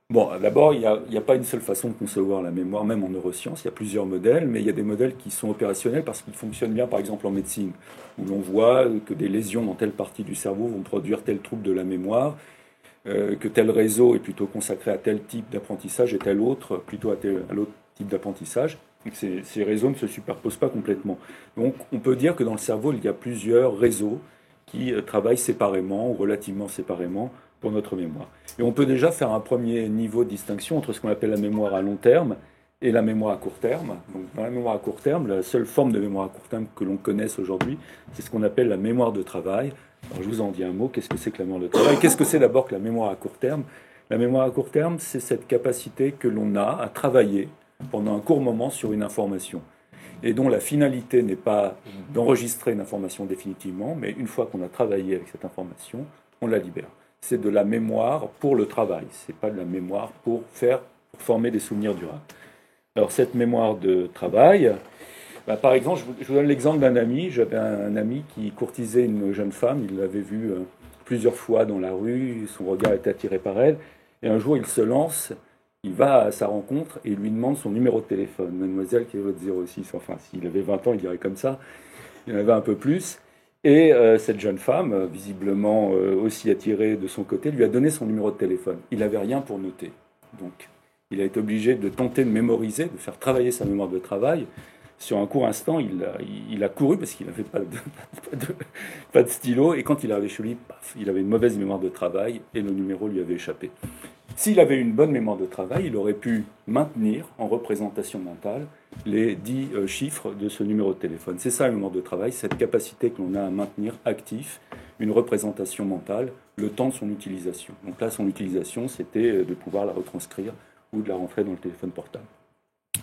Bon, d'abord, il n'y a pas une seule façon de concevoir la mémoire, même en neurosciences. Il y a plusieurs modèles, mais il y a des modèles qui sont opérationnels parce qu'ils fonctionnent bien, par exemple en médecine, où l'on voit que des lésions dans telle partie du cerveau vont produire tel trouble de la mémoire, que tel réseau est plutôt consacré à tel type d'apprentissage et tel autre plutôt à l'autre type d'apprentissage. Donc ces réseaux ne se superposent pas complètement. Donc on peut dire que dans le cerveau, il y a plusieurs réseaux qui travaillent séparément ou relativement séparément pour notre mémoire. Et on peut déjà faire un premier niveau de distinction entre ce qu'on appelle la mémoire à long terme et la mémoire à court terme. Donc dans la mémoire à court terme, la seule forme de mémoire à court terme que l'on connaisse aujourd'hui, c'est ce qu'on appelle la mémoire de travail. Alors je vous en dis un mot, qu'est-ce que c'est que la mémoire de travail? Qu'est-ce que c'est d'abord que la mémoire à court terme? La mémoire à court terme, c'est cette capacité que l'on a à travailler pendant un court moment sur une information, et dont la finalité n'est pas d'enregistrer une information définitivement, mais une fois qu'on a travaillé avec cette information, on la libère. C'est de la mémoire pour le travail, c'est pas de la mémoire pour former des souvenirs durables. Alors cette mémoire de travail, par exemple, je vous donne l'exemple d'un ami. J'avais un ami qui courtisait une jeune femme, il l'avait vue plusieurs fois dans la rue, son regard était attiré par elle, et un jour il se lance, il va à sa rencontre et il lui demande son numéro de téléphone. Mademoiselle, qui est votre 06, enfin s'il avait 20 ans il dirait comme ça, il en avait un peu plus. Et cette jeune femme, visiblement aussi attirée de son côté, lui a donné son numéro de téléphone. Il n'avait rien pour noter. Donc, il a été obligé de tenter de mémoriser, de faire travailler sa mémoire de travail. Sur un court instant, il a couru parce qu'il n'avait pas de stylo. Et quand il arrivait chez lui, paf, il avait une mauvaise mémoire de travail et le numéro lui avait échappé. S'il avait une bonne mémoire de travail, il aurait pu maintenir en représentation mentale les 10 chiffres de ce numéro de téléphone. C'est ça la mémoire de travail, cette capacité que l'on a à maintenir actif une représentation mentale le temps de son utilisation. Donc là, son utilisation, c'était de pouvoir la retranscrire ou de la rentrer dans le téléphone portable.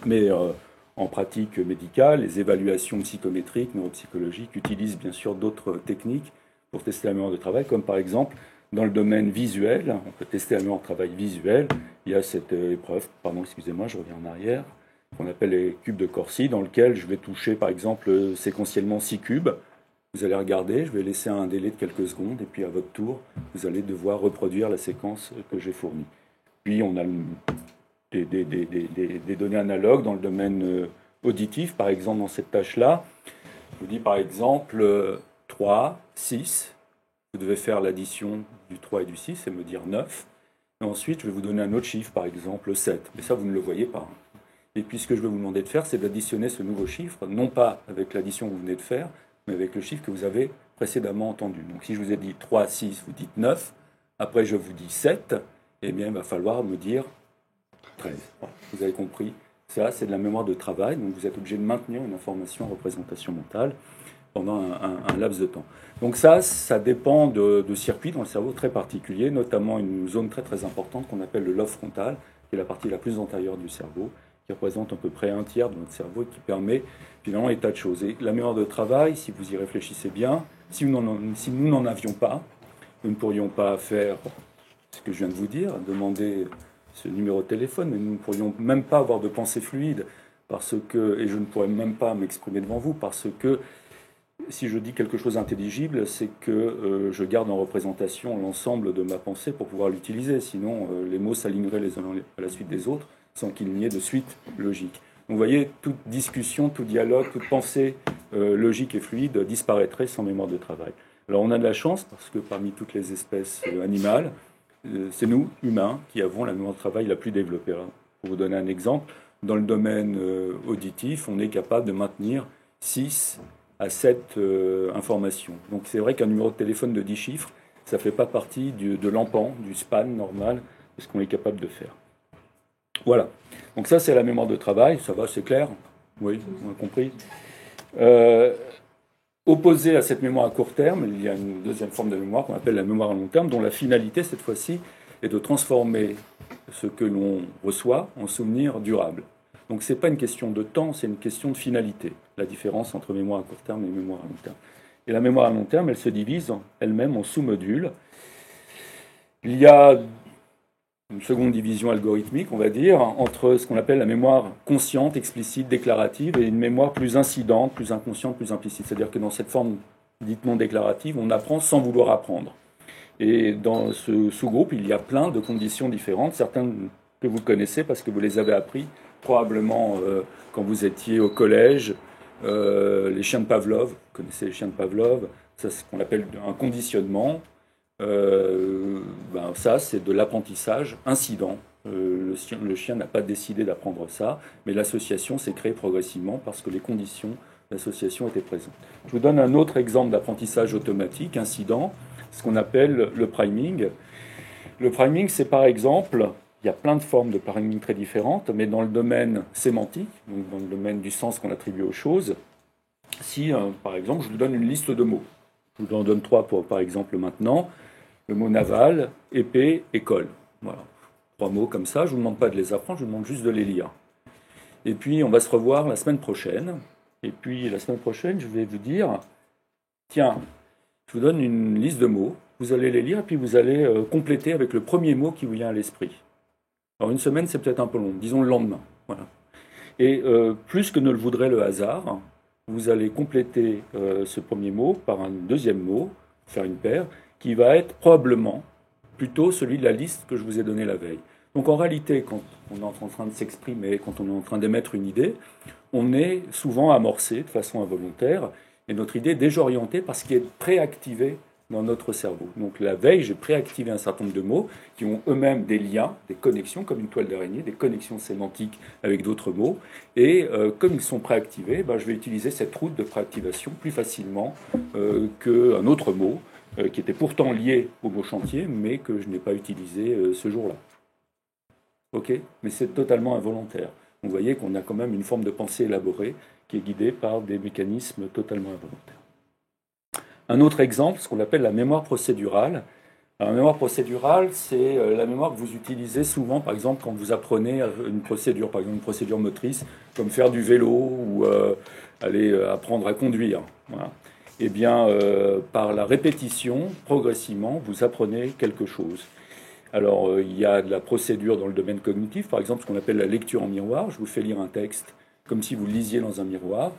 Mais en pratique médicale, les évaluations psychométriques, neuropsychologiques utilisent bien sûr d'autres techniques pour tester la mémoire de travail, comme par exemple dans le domaine visuel, on peut tester la mémoire de travail visuel. Il y a cette épreuve, excusez-moi, je reviens en arrière, qu'on appelle les cubes de Corsi, dans lequel je vais toucher par exemple séquentiellement 6 cubes. Vous allez regarder, je vais laisser un délai de quelques secondes, et puis à votre tour, vous allez devoir reproduire la séquence que j'ai fournie. Puis on a des données analogues dans le domaine auditif, par exemple dans cette tâche-là. Je vous dis par exemple 3, 6, vous devez faire l'addition du 3 et du 6 et me dire 9. Et ensuite, je vais vous donner un autre chiffre, par exemple 7. Mais ça, vous ne le voyez pas. Et puis ce que je vais vous demander de faire, c'est d'additionner ce nouveau chiffre, non pas avec l'addition que vous venez de faire, mais avec le chiffre que vous avez précédemment entendu. Donc si je vous ai dit 3, 6, vous dites 9. Après, je vous dis 7. Eh bien, il va falloir me dire 13. Voilà, vous avez compris. Ça, c'est de la mémoire de travail. Donc vous êtes obligé de maintenir une information en représentation mentale pendant un laps de temps. Donc ça dépend de circuits dans le cerveau très particuliers, notamment une zone très très importante qu'on appelle le lobe frontal, qui est la partie la plus antérieure du cerveau, qui représente à peu près un tiers de notre cerveau et qui permet finalement des tas de choses. Et la mémoire de travail, si vous y réfléchissez bien, si nous n'en avions pas, nous ne pourrions pas faire ce que je viens de vous dire, demander ce numéro de téléphone, mais nous ne pourrions même pas avoir de pensée fluide, parce que, et je ne pourrais même pas m'exprimer devant vous, parce que si je dis quelque chose d'intelligible, c'est que je garde en représentation l'ensemble de ma pensée pour pouvoir l'utiliser. Sinon, les mots s'aligneraient les uns à la suite des autres sans qu'il n'y ait de suite logique. Donc, vous voyez, toute discussion, tout dialogue, toute pensée logique et fluide disparaîtrait sans mémoire de travail. Alors, on a de la chance parce que parmi toutes les espèces animales, c'est nous, humains, qui avons la mémoire de travail la plus développée. Alors, pour vous donner un exemple, dans le domaine auditif, on est capable de maintenir 6 à 7 informations. Donc c'est vrai qu'un numéro de téléphone de 10 chiffres, ça ne fait pas partie de l'empan, du span normal, de ce qu'on est capable de faire. Voilà. Donc ça, c'est la mémoire de travail. Ça va, c'est clair? Oui, on a compris. Opposé à cette mémoire à court terme, il y a une deuxième forme de mémoire qu'on appelle la mémoire à long terme, dont la finalité, cette fois-ci, est de transformer ce que l'on reçoit en souvenir durable. Donc ce n'est pas une question de temps, c'est une question de finalité, la différence entre mémoire à court terme et mémoire à long terme. Et la mémoire à long terme, elle se divise elle-même en sous-modules. Il y a une seconde division algorithmique, on va dire, entre ce qu'on appelle la mémoire consciente, explicite, déclarative, et une mémoire plus incidente, plus inconsciente, plus implicite. C'est-à-dire que dans cette forme dite non déclarative, on apprend sans vouloir apprendre. Et dans ce sous-groupe, il y a plein de conditions différentes, certaines que vous connaissez parce que vous les avez appris probablement quand vous étiez au collège, les chiens de Pavlov, vous connaissez les chiens de Pavlov, ça c'est ce qu'on appelle un conditionnement. Ça c'est de l'apprentissage incident. Le chien n'a pas décidé d'apprendre ça, mais l'association s'est créée progressivement parce que les conditions d'association étaient présentes. Je vous donne un autre exemple d'apprentissage automatique, incident, ce qu'on appelle le priming. Le priming, c'est par exemple, il y a plein de formes de priming très différentes, mais dans le domaine sémantique, donc dans le domaine du sens qu'on attribue aux choses, si, par exemple, je vous donne une liste de mots, je vous en donne 3 par exemple maintenant, le mot naval, épée, école. Voilà. 3 mots comme ça, je ne vous demande pas de les apprendre, je vous demande juste de les lire. Et puis, on va se revoir la semaine prochaine. Et puis, la semaine prochaine, je vais vous dire, tiens, je vous donne une liste de mots, vous allez les lire, et puis vous allez compléter avec le premier mot qui vous vient à l'esprit. Alors, une semaine, c'est peut-être un peu long, disons le lendemain. Voilà. Et plus que ne le voudrait le hasard, vous allez compléter ce premier mot par un deuxième mot, faire une paire, qui va être probablement plutôt celui de la liste que je vous ai donnée la veille. Donc en réalité, quand on est en train de s'exprimer, quand on est en train d'émettre une idée, on est souvent amorcé de façon involontaire, et notre idée est déjà orientée par ce qui est préactivé dans notre cerveau. Donc la veille, j'ai préactivé un certain nombre de mots qui ont eux-mêmes des liens, des connexions, comme une toile d'araignée, des connexions sémantiques avec d'autres mots. Et comme ils sont préactivés, je vais utiliser cette route de préactivation plus facilement qu'un autre mot qui était pourtant lié au mot chantier, mais que je n'ai pas utilisé ce jour-là. Ok ? Mais c'est totalement involontaire. Vous voyez qu'on a quand même une forme de pensée élaborée qui est guidée par des mécanismes totalement involontaires. Un autre exemple, ce qu'on appelle la mémoire procédurale. Alors, la mémoire procédurale, c'est la mémoire que vous utilisez souvent, par exemple, quand vous apprenez une procédure, par exemple une procédure motrice, comme faire du vélo ou aller apprendre à conduire. Voilà. Eh bien, par la répétition, progressivement, vous apprenez quelque chose. Alors, il y a de la procédure dans le domaine cognitif, par exemple, ce qu'on appelle la lecture en miroir. Je vous fais lire un texte comme si vous le lisiez dans un miroir.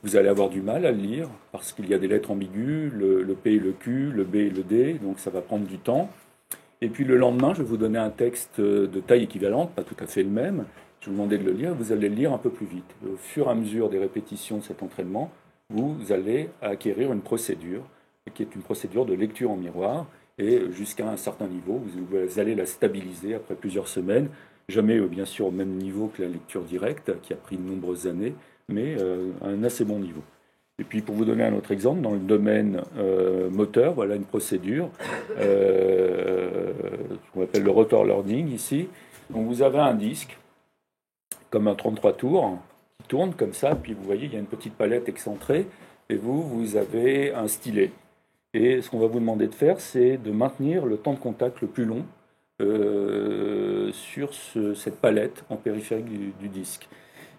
Vous allez avoir du mal à le lire parce qu'il y a des lettres ambiguës, le P et le Q, le B et le D, donc ça va prendre du temps. Et puis le lendemain, je vais vous donner un texte de taille équivalente, pas tout à fait le même. Je vais vous demander de le lire, vous allez le lire un peu plus vite. Au fur et à mesure des répétitions de cet entraînement, vous allez acquérir une procédure, qui est une procédure de lecture en miroir, et jusqu'à un certain niveau, vous allez la stabiliser après plusieurs semaines, jamais bien sûr au même niveau que la lecture directe, qui a pris de nombreuses années, mais à un assez bon niveau. Et puis pour vous donner un autre exemple, dans le domaine moteur, voilà une procédure, qu'on appelle le rotor learning ici. Donc vous avez un disque, comme un 33 tours, qui tourne comme ça, puis vous voyez, il y a une petite palette excentrée, et vous avez un stylet. Et ce qu'on va vous demander de faire, c'est de maintenir le temps de contact le plus long sur cette palette en périphérique du disque.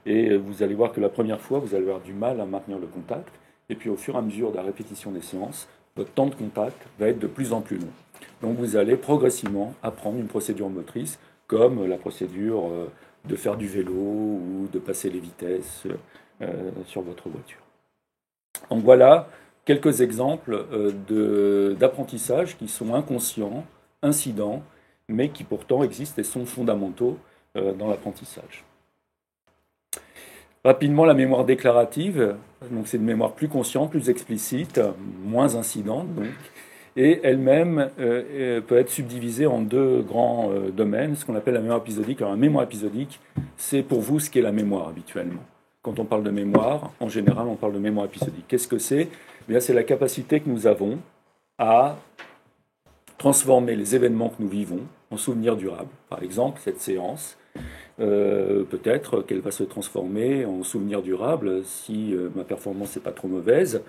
Et vous allez voir que la première fois, vous allez avoir du mal à maintenir le contact. Et puis au fur et à mesure de la répétition des séances, votre temps de contact va être de plus en plus long. Donc vous allez progressivement apprendre une procédure motrice, comme la procédure de faire du vélo ou de passer les vitesses sur votre voiture. Donc voilà quelques exemples d'apprentissage qui sont inconscients, incidents, mais qui pourtant existent et sont fondamentaux dans l'apprentissage. Rapidement, la mémoire déclarative, donc c'est une mémoire plus consciente, plus explicite, moins incidente, donc, et elle-même peut être subdivisée en deux grands domaines, ce qu'on appelle la mémoire épisodique. Alors, la mémoire épisodique, c'est pour vous ce qu'est la mémoire habituellement. Quand on parle de mémoire, en général, on parle de mémoire épisodique. Qu'est-ce que c'est ? Eh bien, c'est la capacité que nous avons à transformer les événements que nous vivons en souvenirs durables. Par exemple, cette séance, peut-être qu'elle va se transformer en souvenir durable si ma performance n'est pas trop mauvaise.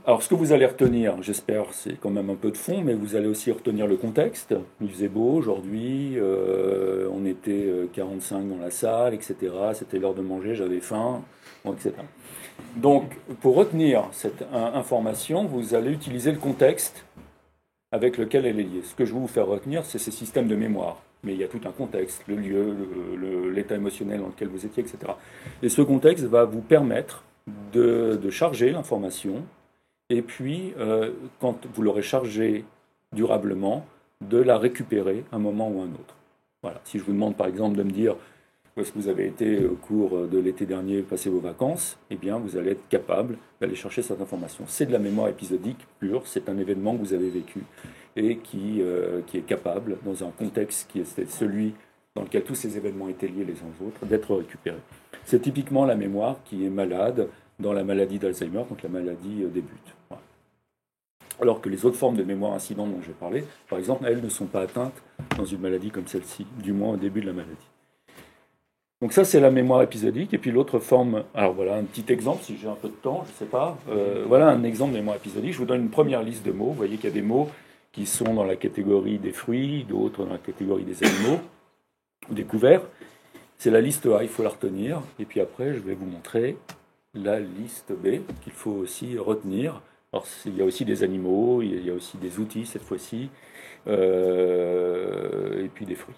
Alors, ce que vous allez retenir, j'espère, c'est quand même un peu de fond, mais vous allez aussi retenir le contexte. Il faisait beau aujourd'hui, on était 45 dans la salle, etc. C'était l'heure de manger, j'avais faim, bon, etc. Donc, pour retenir cette information, vous allez utiliser le contexte avec lequel elle est liée. Ce que je vais vous faire retenir, c'est ces systèmes de mémoire. Mais il y a tout un contexte, le lieu, l'état émotionnel dans lequel vous étiez, etc. Et ce contexte va vous permettre de charger l'information, et puis, quand vous l'aurez chargée durablement, de la récupérer à un moment ou à un autre. Voilà. Si je vous demande par exemple de me dire où est-ce que vous avez été au cours de l'été dernier, passer vos vacances, eh bien vous allez être capable d'aller chercher cette information. C'est de la mémoire épisodique pure, c'est un événement que vous avez vécu et qui est capable, dans un contexte qui est celui dans lequel tous ces événements étaient liés les uns aux autres, d'être récupérés. C'est typiquement la mémoire qui est malade dans la maladie d'Alzheimer, quand la maladie débute. Voilà. Alors que les autres formes de mémoire incidente dont j'ai parlé, par exemple, elles ne sont pas atteintes dans une maladie comme celle-ci, du moins au début de la maladie. Donc ça, c'est la mémoire épisodique. Et puis l'autre forme, alors voilà un petit exemple, si j'ai un peu de temps, je ne sais pas. Voilà un exemple de mémoire épisodique. Je vous donne une première liste de mots. Vous voyez qu'il y a des mots qui sont dans la catégorie des fruits, d'autres dans la catégorie des animaux, des couverts. C'est la liste A, il faut la retenir. Et puis après, je vais vous montrer la liste B, qu'il faut aussi retenir. Alors, il y a aussi des animaux, il y a aussi des outils cette fois-ci, et puis des fruits.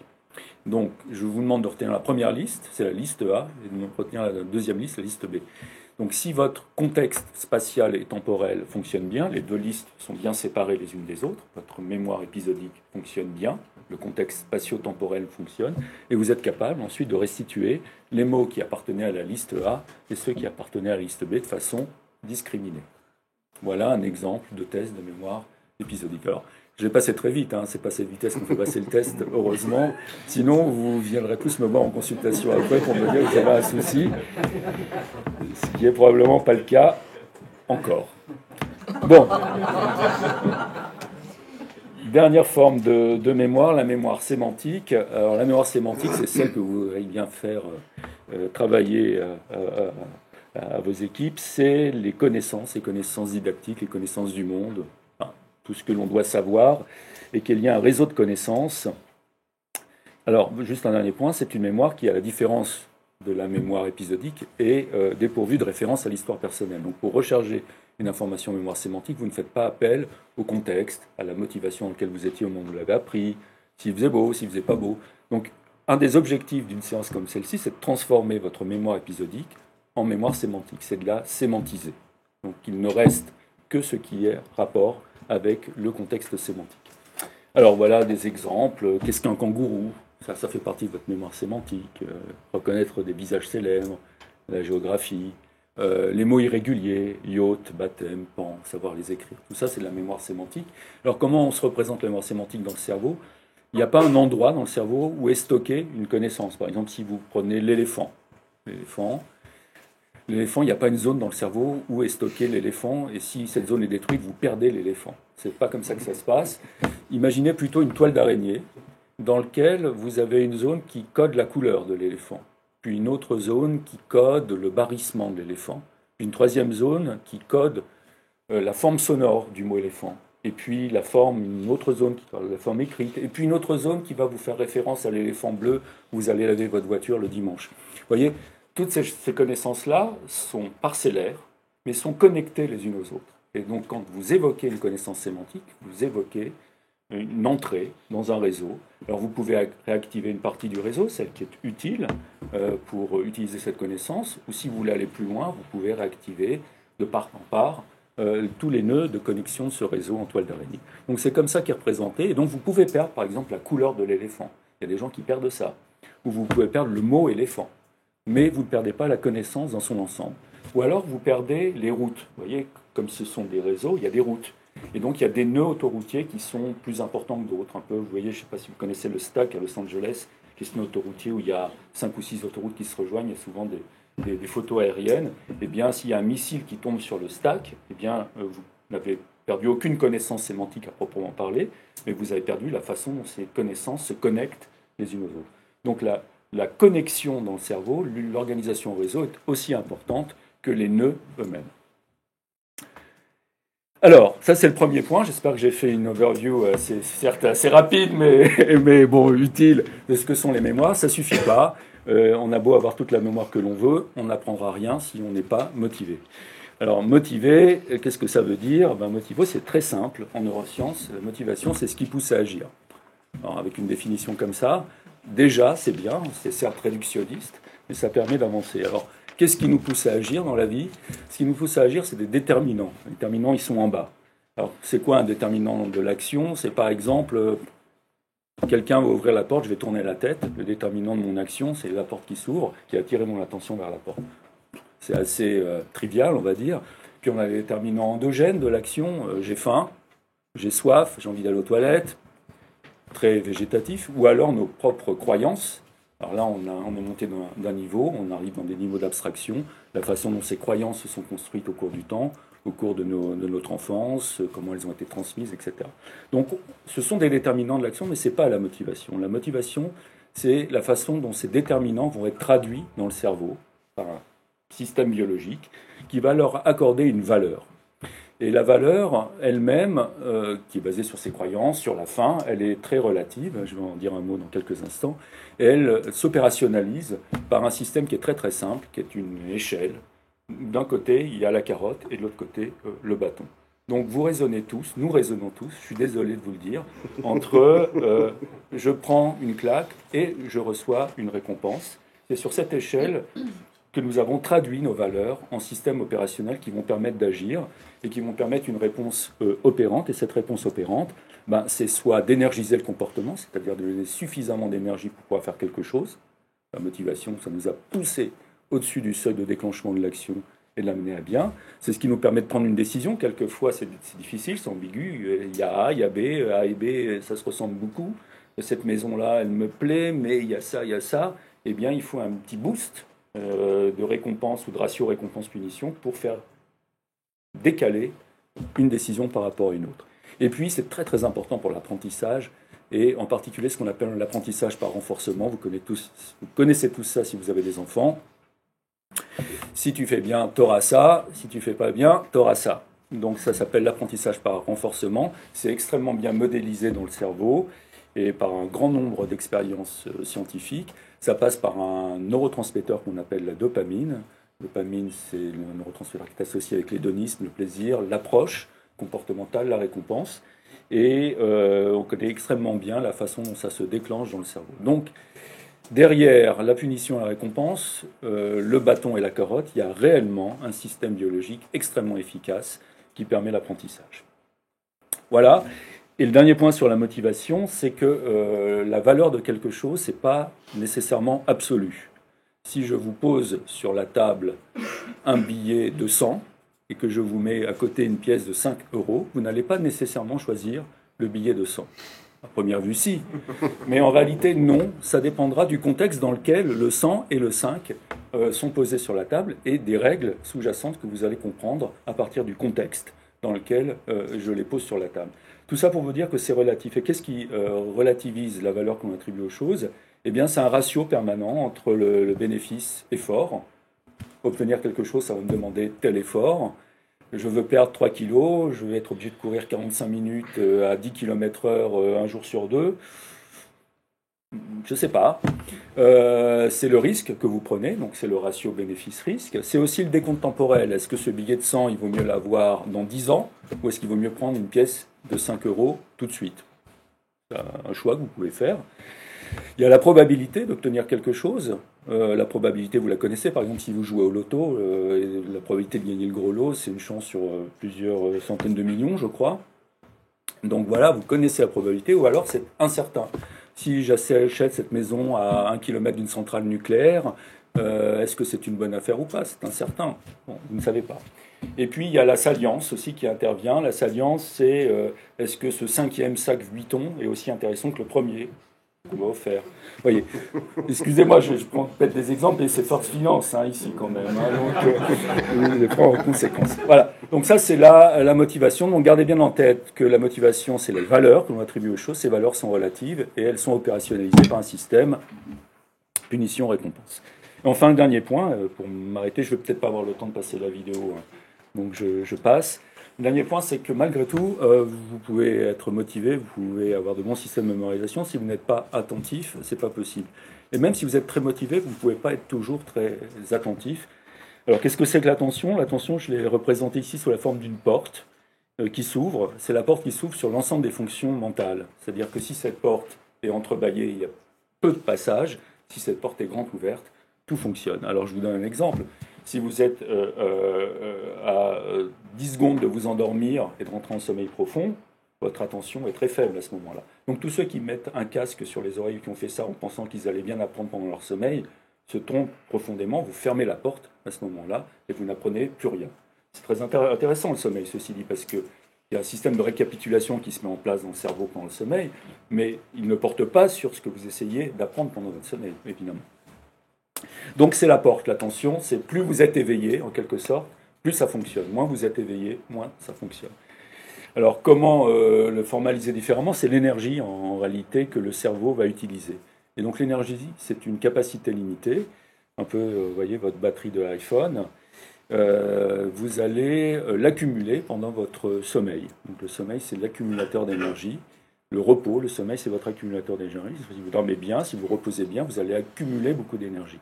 Donc, je vous demande de retenir la première liste, c'est la liste A, et de retenir la deuxième liste, la liste B. Donc, si votre contexte spatial et temporel fonctionne bien, les deux listes sont bien séparées les unes des autres, votre mémoire épisodique fonctionne bien, le contexte spatio-temporel fonctionne, et vous êtes capable ensuite de restituer les mots qui appartenaient à la liste A et ceux qui appartenaient à la liste B de façon discriminée. Voilà un exemple de test de mémoire épisodique. Alors, je vais passer très vite, hein, c'est pas cette vitesse qu'on fait passer le test, heureusement. Sinon, vous viendrez tous me voir en consultation après pour me dire que vous avez un souci, ce qui est probablement pas le cas encore. Bon. Dernière forme de mémoire, la mémoire sémantique. Alors, la mémoire sémantique, c'est celle que vous voudriez bien faire travailler à vos équipes. C'est les connaissances didactiques, les connaissances du monde, enfin, tout ce que l'on doit savoir, et qu'il y a un réseau de connaissances. Alors, juste un dernier point, c'est une mémoire qui, à la différence de la mémoire épisodique, est dépourvue de référence à l'histoire personnelle. Donc, pour recharger une information mémoire sémantique, vous ne faites pas appel au contexte, à la motivation dans laquelle vous étiez au moment où vous l'avez appris, s'il faisait beau, s'il faisait pas beau. Donc, un des objectifs d'une séance comme celle-ci, c'est de transformer votre mémoire épisodique en mémoire sémantique. C'est de la sémantiser. Donc, il ne reste que ce qui est rapport avec le contexte sémantique. Alors, voilà des exemples. Qu'est-ce qu'un kangourou ? Ça fait partie de votre mémoire sémantique. Reconnaître des visages célèbres, la géographie, les mots irréguliers, yacht, baptême, pan, savoir les écrire. Tout ça, c'est de la mémoire sémantique. Alors, comment on se représente la mémoire sémantique dans le cerveau ? Il n'y a pas un endroit dans le cerveau où est stockée une connaissance. Par exemple, si vous prenez l'éléphant, il n'y a pas une zone dans le cerveau où est stocké l'éléphant, et si cette zone est détruite, vous perdez l'éléphant. C'est pas comme ça que ça se passe. Imaginez plutôt une toile d'araignée dans laquelle vous avez une zone qui code la couleur de l'éléphant, puis une autre zone qui code le barrissement de l'éléphant, puis une troisième zone qui code la forme sonore du mot éléphant, et puis une autre zone qui code la forme écrite, et puis une autre zone qui va vous faire référence à l'éléphant bleu où vous allez laver votre voiture le dimanche. Vous voyez, toutes ces connaissances-là sont parcellaires, mais sont connectées les unes aux autres. Et donc, quand vous évoquez une connaissance sémantique, vous évoquez une entrée dans un réseau. Alors, vous pouvez réactiver une partie du réseau, celle qui est utile pour utiliser cette connaissance, ou si vous voulez aller plus loin, vous pouvez réactiver de part en part, tous les nœuds de connexion de ce réseau en toile d'araignée. Donc c'est comme ça qu'est représenté. Et donc vous pouvez perdre, par exemple, la couleur de l'éléphant. Il y a des gens qui perdent ça. Ou vous pouvez perdre le mot éléphant. Mais vous ne perdez pas la connaissance dans son ensemble. Ou alors vous perdez les routes. Vous voyez, comme ce sont des réseaux, il y a des routes. Et donc il y a des nœuds autoroutiers qui sont plus importants que d'autres. Un peu, vous voyez, je ne sais pas si vous connaissez le Stack à Los Angeles, qui est ce nœud autoroutier où il y a 5 ou 6 autoroutes qui se rejoignent, il y a souvent des photos aériennes. Eh bien, s'il y a un missile qui tombe sur le Stack, eh bien, vous n'avez perdu aucune connaissance sémantique à proprement parler, mais vous avez perdu la façon dont ces connaissances se connectent les unes aux autres. Donc la connexion dans le cerveau, l'organisation au réseau est aussi importante que les nœuds eux-mêmes. Alors, ça c'est le premier point. J'espère que j'ai fait une overview certes assez rapide, mais bon, utile de ce que sont les mémoires. Ça ne suffit pas. On a beau avoir toute la mémoire que l'on veut, on n'apprendra rien si on n'est pas motivé. Alors, motivé, qu'est-ce que ça veut dire? Motivé, c'est très simple. En neurosciences, la motivation, c'est ce qui pousse à agir. Alors, avec une définition comme ça, déjà, c'est bien, c'est certes réductionniste, mais ça permet d'avancer. Alors, qu'est-ce qui nous pousse à agir dans la vie? Ce qui nous pousse à agir, c'est des déterminants. Les déterminants, ils sont en bas. Alors, c'est quoi un déterminant de l'action? C'est par exemple, quelqu'un va ouvrir la porte, je vais tourner la tête. Le déterminant de mon action, c'est la porte qui s'ouvre, qui a attiré mon attention vers la porte. C'est assez trivial, on va dire. Puis on a les déterminants endogènes de l'action. J'ai faim, j'ai soif, j'ai envie d'aller aux toilettes. Très végétatif. Ou alors nos propres croyances. Alors là, on est monté d'un niveau, on arrive dans des niveaux d'abstraction, la façon dont ces croyances se sont construites au cours du temps, au cours de notre enfance, comment elles ont été transmises, etc. Donc, ce sont des déterminants de l'action, mais ce n'est pas la motivation. La motivation, c'est la façon dont ces déterminants vont être traduits dans le cerveau par un système biologique qui va leur accorder une valeur. Et la valeur elle-même, qui est basée sur ses croyances, sur la faim, elle est très relative, je vais en dire un mot dans quelques instants, et elle s'opérationnalise par un système qui est très très simple, qui est une échelle. D'un côté, il y a la carotte, et de l'autre côté, le bâton. Donc vous raisonnez tous, nous raisonnons tous, je suis désolé de vous le dire, entre je prends une claque et je reçois une récompense. C'est sur cette échelle que nous avons traduit nos valeurs en systèmes opérationnels qui vont permettre d'agir et qui vont permettre une réponse opérante. Et cette réponse opérante, c'est soit d'énergiser le comportement, c'est-à-dire de donner suffisamment d'énergie pour pouvoir faire quelque chose. La motivation, ça nous a poussé au-dessus du seuil de déclenchement de l'action et de l'amener à bien. C'est ce qui nous permet de prendre une décision. Quelquefois, c'est difficile, c'est ambigu. Il y a A, il y a B, A et B, ça se ressemble beaucoup. Cette maison-là, elle me plaît, mais il y a ça, il y a ça. Eh bien, il faut un petit boost de récompense ou de ratio récompense-punition pour faire décaler une décision par rapport à une autre. Et puis, c'est très très important pour l'apprentissage, et en particulier ce qu'on appelle l'apprentissage par renforcement. Vous connaissez tous ça si vous avez des enfants. Si tu fais bien, t'auras ça. Si tu fais pas bien, t'auras ça. Donc ça s'appelle l'apprentissage par renforcement. C'est extrêmement bien modélisé dans le cerveau et par un grand nombre d'expériences scientifiques. Ça passe par un neurotransmetteur qu'on appelle la dopamine. La dopamine, c'est le neurotransmetteur qui est associé avec l'hédonisme, le plaisir, l'approche comportementale, la récompense. Et on connaît extrêmement bien la façon dont ça se déclenche dans le cerveau. Donc, derrière la punition et la récompense, le bâton et la carotte, il y a réellement un système biologique extrêmement efficace qui permet l'apprentissage. Voilà. Et le dernier point sur la motivation, c'est que la valeur de quelque chose, ce n'est pas nécessairement absolu. Si je vous pose sur la table un billet de 100 et que je vous mets à côté une pièce de 5 €, vous n'allez pas nécessairement choisir le billet de 100. À première vue, si. Mais en réalité, non. Ça dépendra du contexte dans lequel le 100 et le 5 sont posés sur la table et des règles sous-jacentes que vous allez comprendre à partir du contexte dans lequel je les pose sur la table. Tout ça pour vous dire que c'est relatif. Et qu'est-ce qui relativise la valeur qu'on attribue aux choses? Eh bien, c'est un ratio permanent entre le bénéfice-effort. Obtenir quelque chose, ça va me demander tel effort. Je veux perdre 3 kilos, je vais être obligé de courir 45 minutes à 10 km/h un jour sur deux. Je ne sais pas. C'est le risque que vous prenez, donc c'est le ratio bénéfice-risque. C'est aussi le décompte temporel. Est-ce que ce billet de 100, il vaut mieux l'avoir dans 10 ans ou est-ce qu'il vaut mieux prendre une pièce de 5 € tout de suite? C'est un choix que vous pouvez faire. Il y a la probabilité d'obtenir quelque chose. La probabilité, vous la connaissez, par exemple, si vous jouez au loto, la probabilité de gagner le gros lot, c'est une chance sur plusieurs centaines de millions, je crois. Donc voilà, vous connaissez la probabilité, ou alors c'est incertain. Si j'achète cette maison à 1 km d'une centrale nucléaire, est-ce que c'est une bonne affaire ou pas? C'est incertain. Bon, vous ne savez pas. Et puis il y a la salience aussi qui intervient. La salience, c'est est-ce que ce 5e sac Vuitton est aussi intéressant que le premier qu'on m'a offert? Vous voyez, excusez-moi, je prends peut-être des exemples, mais c'est Force Finance ici quand même. Donc, je les prends en conséquence. Voilà, donc ça c'est la motivation. Donc gardez bien en tête que la motivation, c'est les valeurs que l'on attribue aux choses. Ces valeurs sont relatives et elles sont opérationnalisées par un système punition-récompense. Enfin, le dernier point, pour m'arrêter, je ne vais peut-être pas avoir le temps de passer la vidéo, donc je passe. Le dernier point, c'est que malgré tout, vous pouvez être motivé, vous pouvez avoir de bons systèmes de mémorisation. Si vous n'êtes pas attentif, ce n'est pas possible. Et même si vous êtes très motivé, vous ne pouvez pas être toujours très attentif. Alors, qu'est-ce que c'est que l'attention? L'attention, je l'ai représentée ici sous la forme d'une porte qui s'ouvre. C'est la porte qui s'ouvre sur l'ensemble des fonctions mentales. C'est-à-dire que si cette porte est entrebâillée, il y a peu de passages. Si cette porte est grande ouverte, tout fonctionne. Alors, je vous donne un exemple. Si vous êtes à 10 secondes de vous endormir et de rentrer en sommeil profond, votre attention est très faible à ce moment-là. Donc tous ceux qui mettent un casque sur les oreilles, qui ont fait ça en pensant qu'ils allaient bien apprendre pendant leur sommeil, se trompent profondément, vous fermez la porte à ce moment-là et vous n'apprenez plus rien. C'est très intéressant le sommeil, ceci dit, parce qu'il y a un système de récapitulation qui se met en place dans le cerveau pendant le sommeil, mais il ne porte pas sur ce que vous essayez d'apprendre pendant votre sommeil, évidemment. Donc c'est la porte, l'attention, c'est plus vous êtes éveillé, en quelque sorte, plus ça fonctionne. Moins vous êtes éveillé, moins ça fonctionne. Alors comment le formaliser différemment? C'est l'énergie, en réalité, que le cerveau va utiliser. Et donc l'énergie, c'est une capacité limitée, un peu, vous voyez, votre batterie de l'iPhone. Vous allez l'accumuler pendant votre sommeil. Donc le sommeil, c'est l'accumulateur d'énergie. Le repos, le sommeil, c'est votre accumulateur d'énergie. Si vous dormez bien, si vous reposez bien, vous allez accumuler beaucoup d'énergie.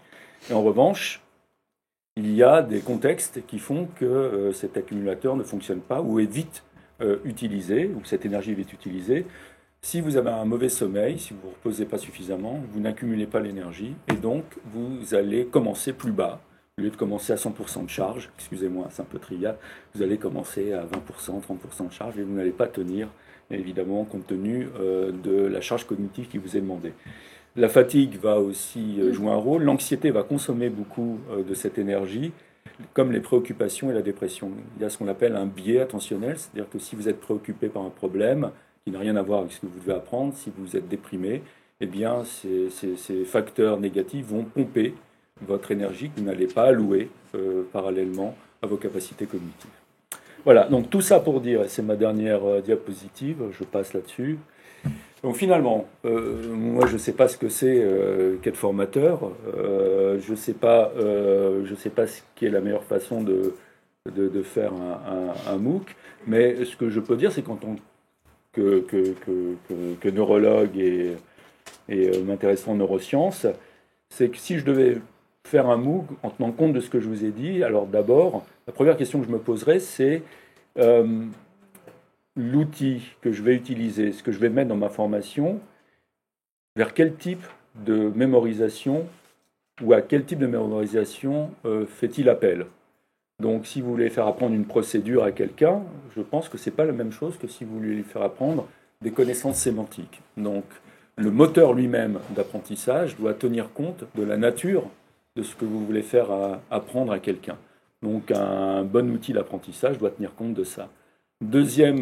Et en revanche, il y a des contextes qui font que cet accumulateur ne fonctionne pas ou est vite utilisé, ou que cette énergie est vite utilisée. Si vous avez un mauvais sommeil, si vous ne reposez pas suffisamment, vous n'accumulez pas l'énergie et donc vous allez commencer plus bas. Au lieu de commencer à 100% de charge, excusez-moi, c'est un peu trivial, vous allez commencer à 20%, 30% de charge et vous n'allez pas tenir, évidemment, compte tenu de la charge cognitive qui vous est demandée. La fatigue va aussi jouer un rôle, l'anxiété va consommer beaucoup de cette énergie, comme les préoccupations et la dépression. Il y a ce qu'on appelle un biais attentionnel, c'est-à-dire que si vous êtes préoccupé par un problème qui n'a rien à voir avec ce que vous devez apprendre, si vous êtes déprimé, eh bien ces facteurs négatifs vont pomper votre énergie que vous n'allez pas allouer parallèlement à vos capacités cognitives. Voilà, donc tout ça pour dire, et c'est ma dernière diapositive, je passe là-dessus. Donc finalement, moi je ne sais pas ce que c'est qu'être formateur, je ne sais pas ce qui est la meilleure façon de faire un MOOC, mais ce que je peux dire, c'est qu'en tant que neurologue et m'intéressant aux neurosciences, c'est que si je devais faire un MOOC en tenant compte de ce que je vous ai dit, alors d'abord, la première question que je me poserais, c'est l'outil que je vais utiliser, ce que je vais mettre dans ma formation, vers quel type de mémorisation ou à quel type de mémorisation fait-il appel? Donc si vous voulez faire apprendre une procédure à quelqu'un, je pense que ce n'est pas la même chose que si vous voulez lui faire apprendre des connaissances sémantiques. Donc le moteur lui-même d'apprentissage doit tenir compte de la nature de ce que vous voulez faire apprendre à quelqu'un. Donc un bon outil d'apprentissage doit tenir compte de ça. Deuxième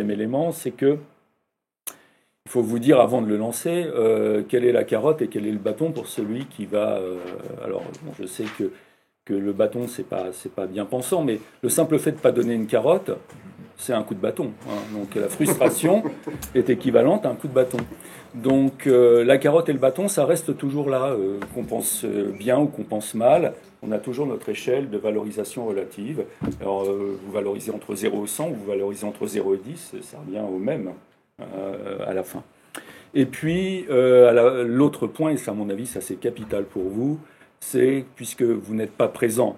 élément, c'est que il faut vous dire avant de le lancer quelle est la carotte et quel est le bâton pour celui qui va. Alors bon, je sais que le bâton c'est pas bien pensant, mais le simple fait de ne pas donner une carotte, c'est un coup de bâton. Hein. Donc la frustration est équivalente à un coup de bâton. Donc la carotte et le bâton, ça reste toujours là, qu'on pense bien ou qu'on pense mal. On a toujours notre échelle de valorisation relative. Alors vous valorisez entre 0 et 100, ou vous valorisez entre 0 et 10, ça revient au même à la fin. Et puis l'autre point, et ça à mon avis ça c'est capital pour vous, c'est puisque vous n'êtes pas présent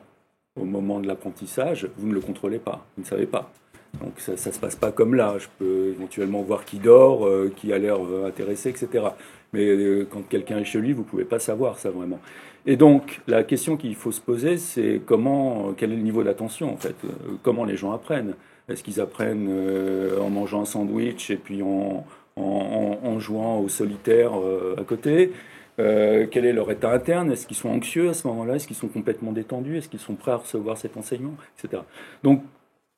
au moment de l'apprentissage, vous ne le contrôlez pas, vous ne savez pas. Donc ça ne se passe pas comme là, je peux éventuellement voir qui dort, qui a l'air intéressé, etc. Mais quand quelqu'un est chez lui, vous ne pouvez pas savoir ça vraiment. Et donc, la question qu'il faut se poser, c'est quel est le niveau d'attention, en fait? Comment les gens apprennent? Est-ce qu'ils apprennent en mangeant un sandwich et puis en jouant au solitaire à côté? Quel est leur état interne? Est-ce qu'ils sont anxieux à ce moment-là? Est-ce qu'ils sont complètement détendus? Est-ce qu'ils sont prêts à recevoir cet enseignement, etc. Donc,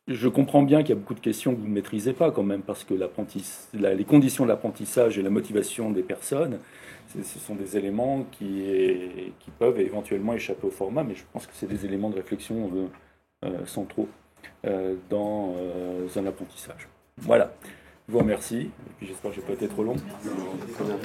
je comprends bien qu'il y a beaucoup de questions que vous ne maîtrisez pas quand même, parce que les conditions de l'apprentissage et la motivation des personnes, ce sont des éléments qui peuvent éventuellement échapper au format, mais je pense que c'est des éléments de réflexion centraux dans un apprentissage. Voilà. Je vous remercie, et puis j'espère que je n'ai pas été trop long. Très bien.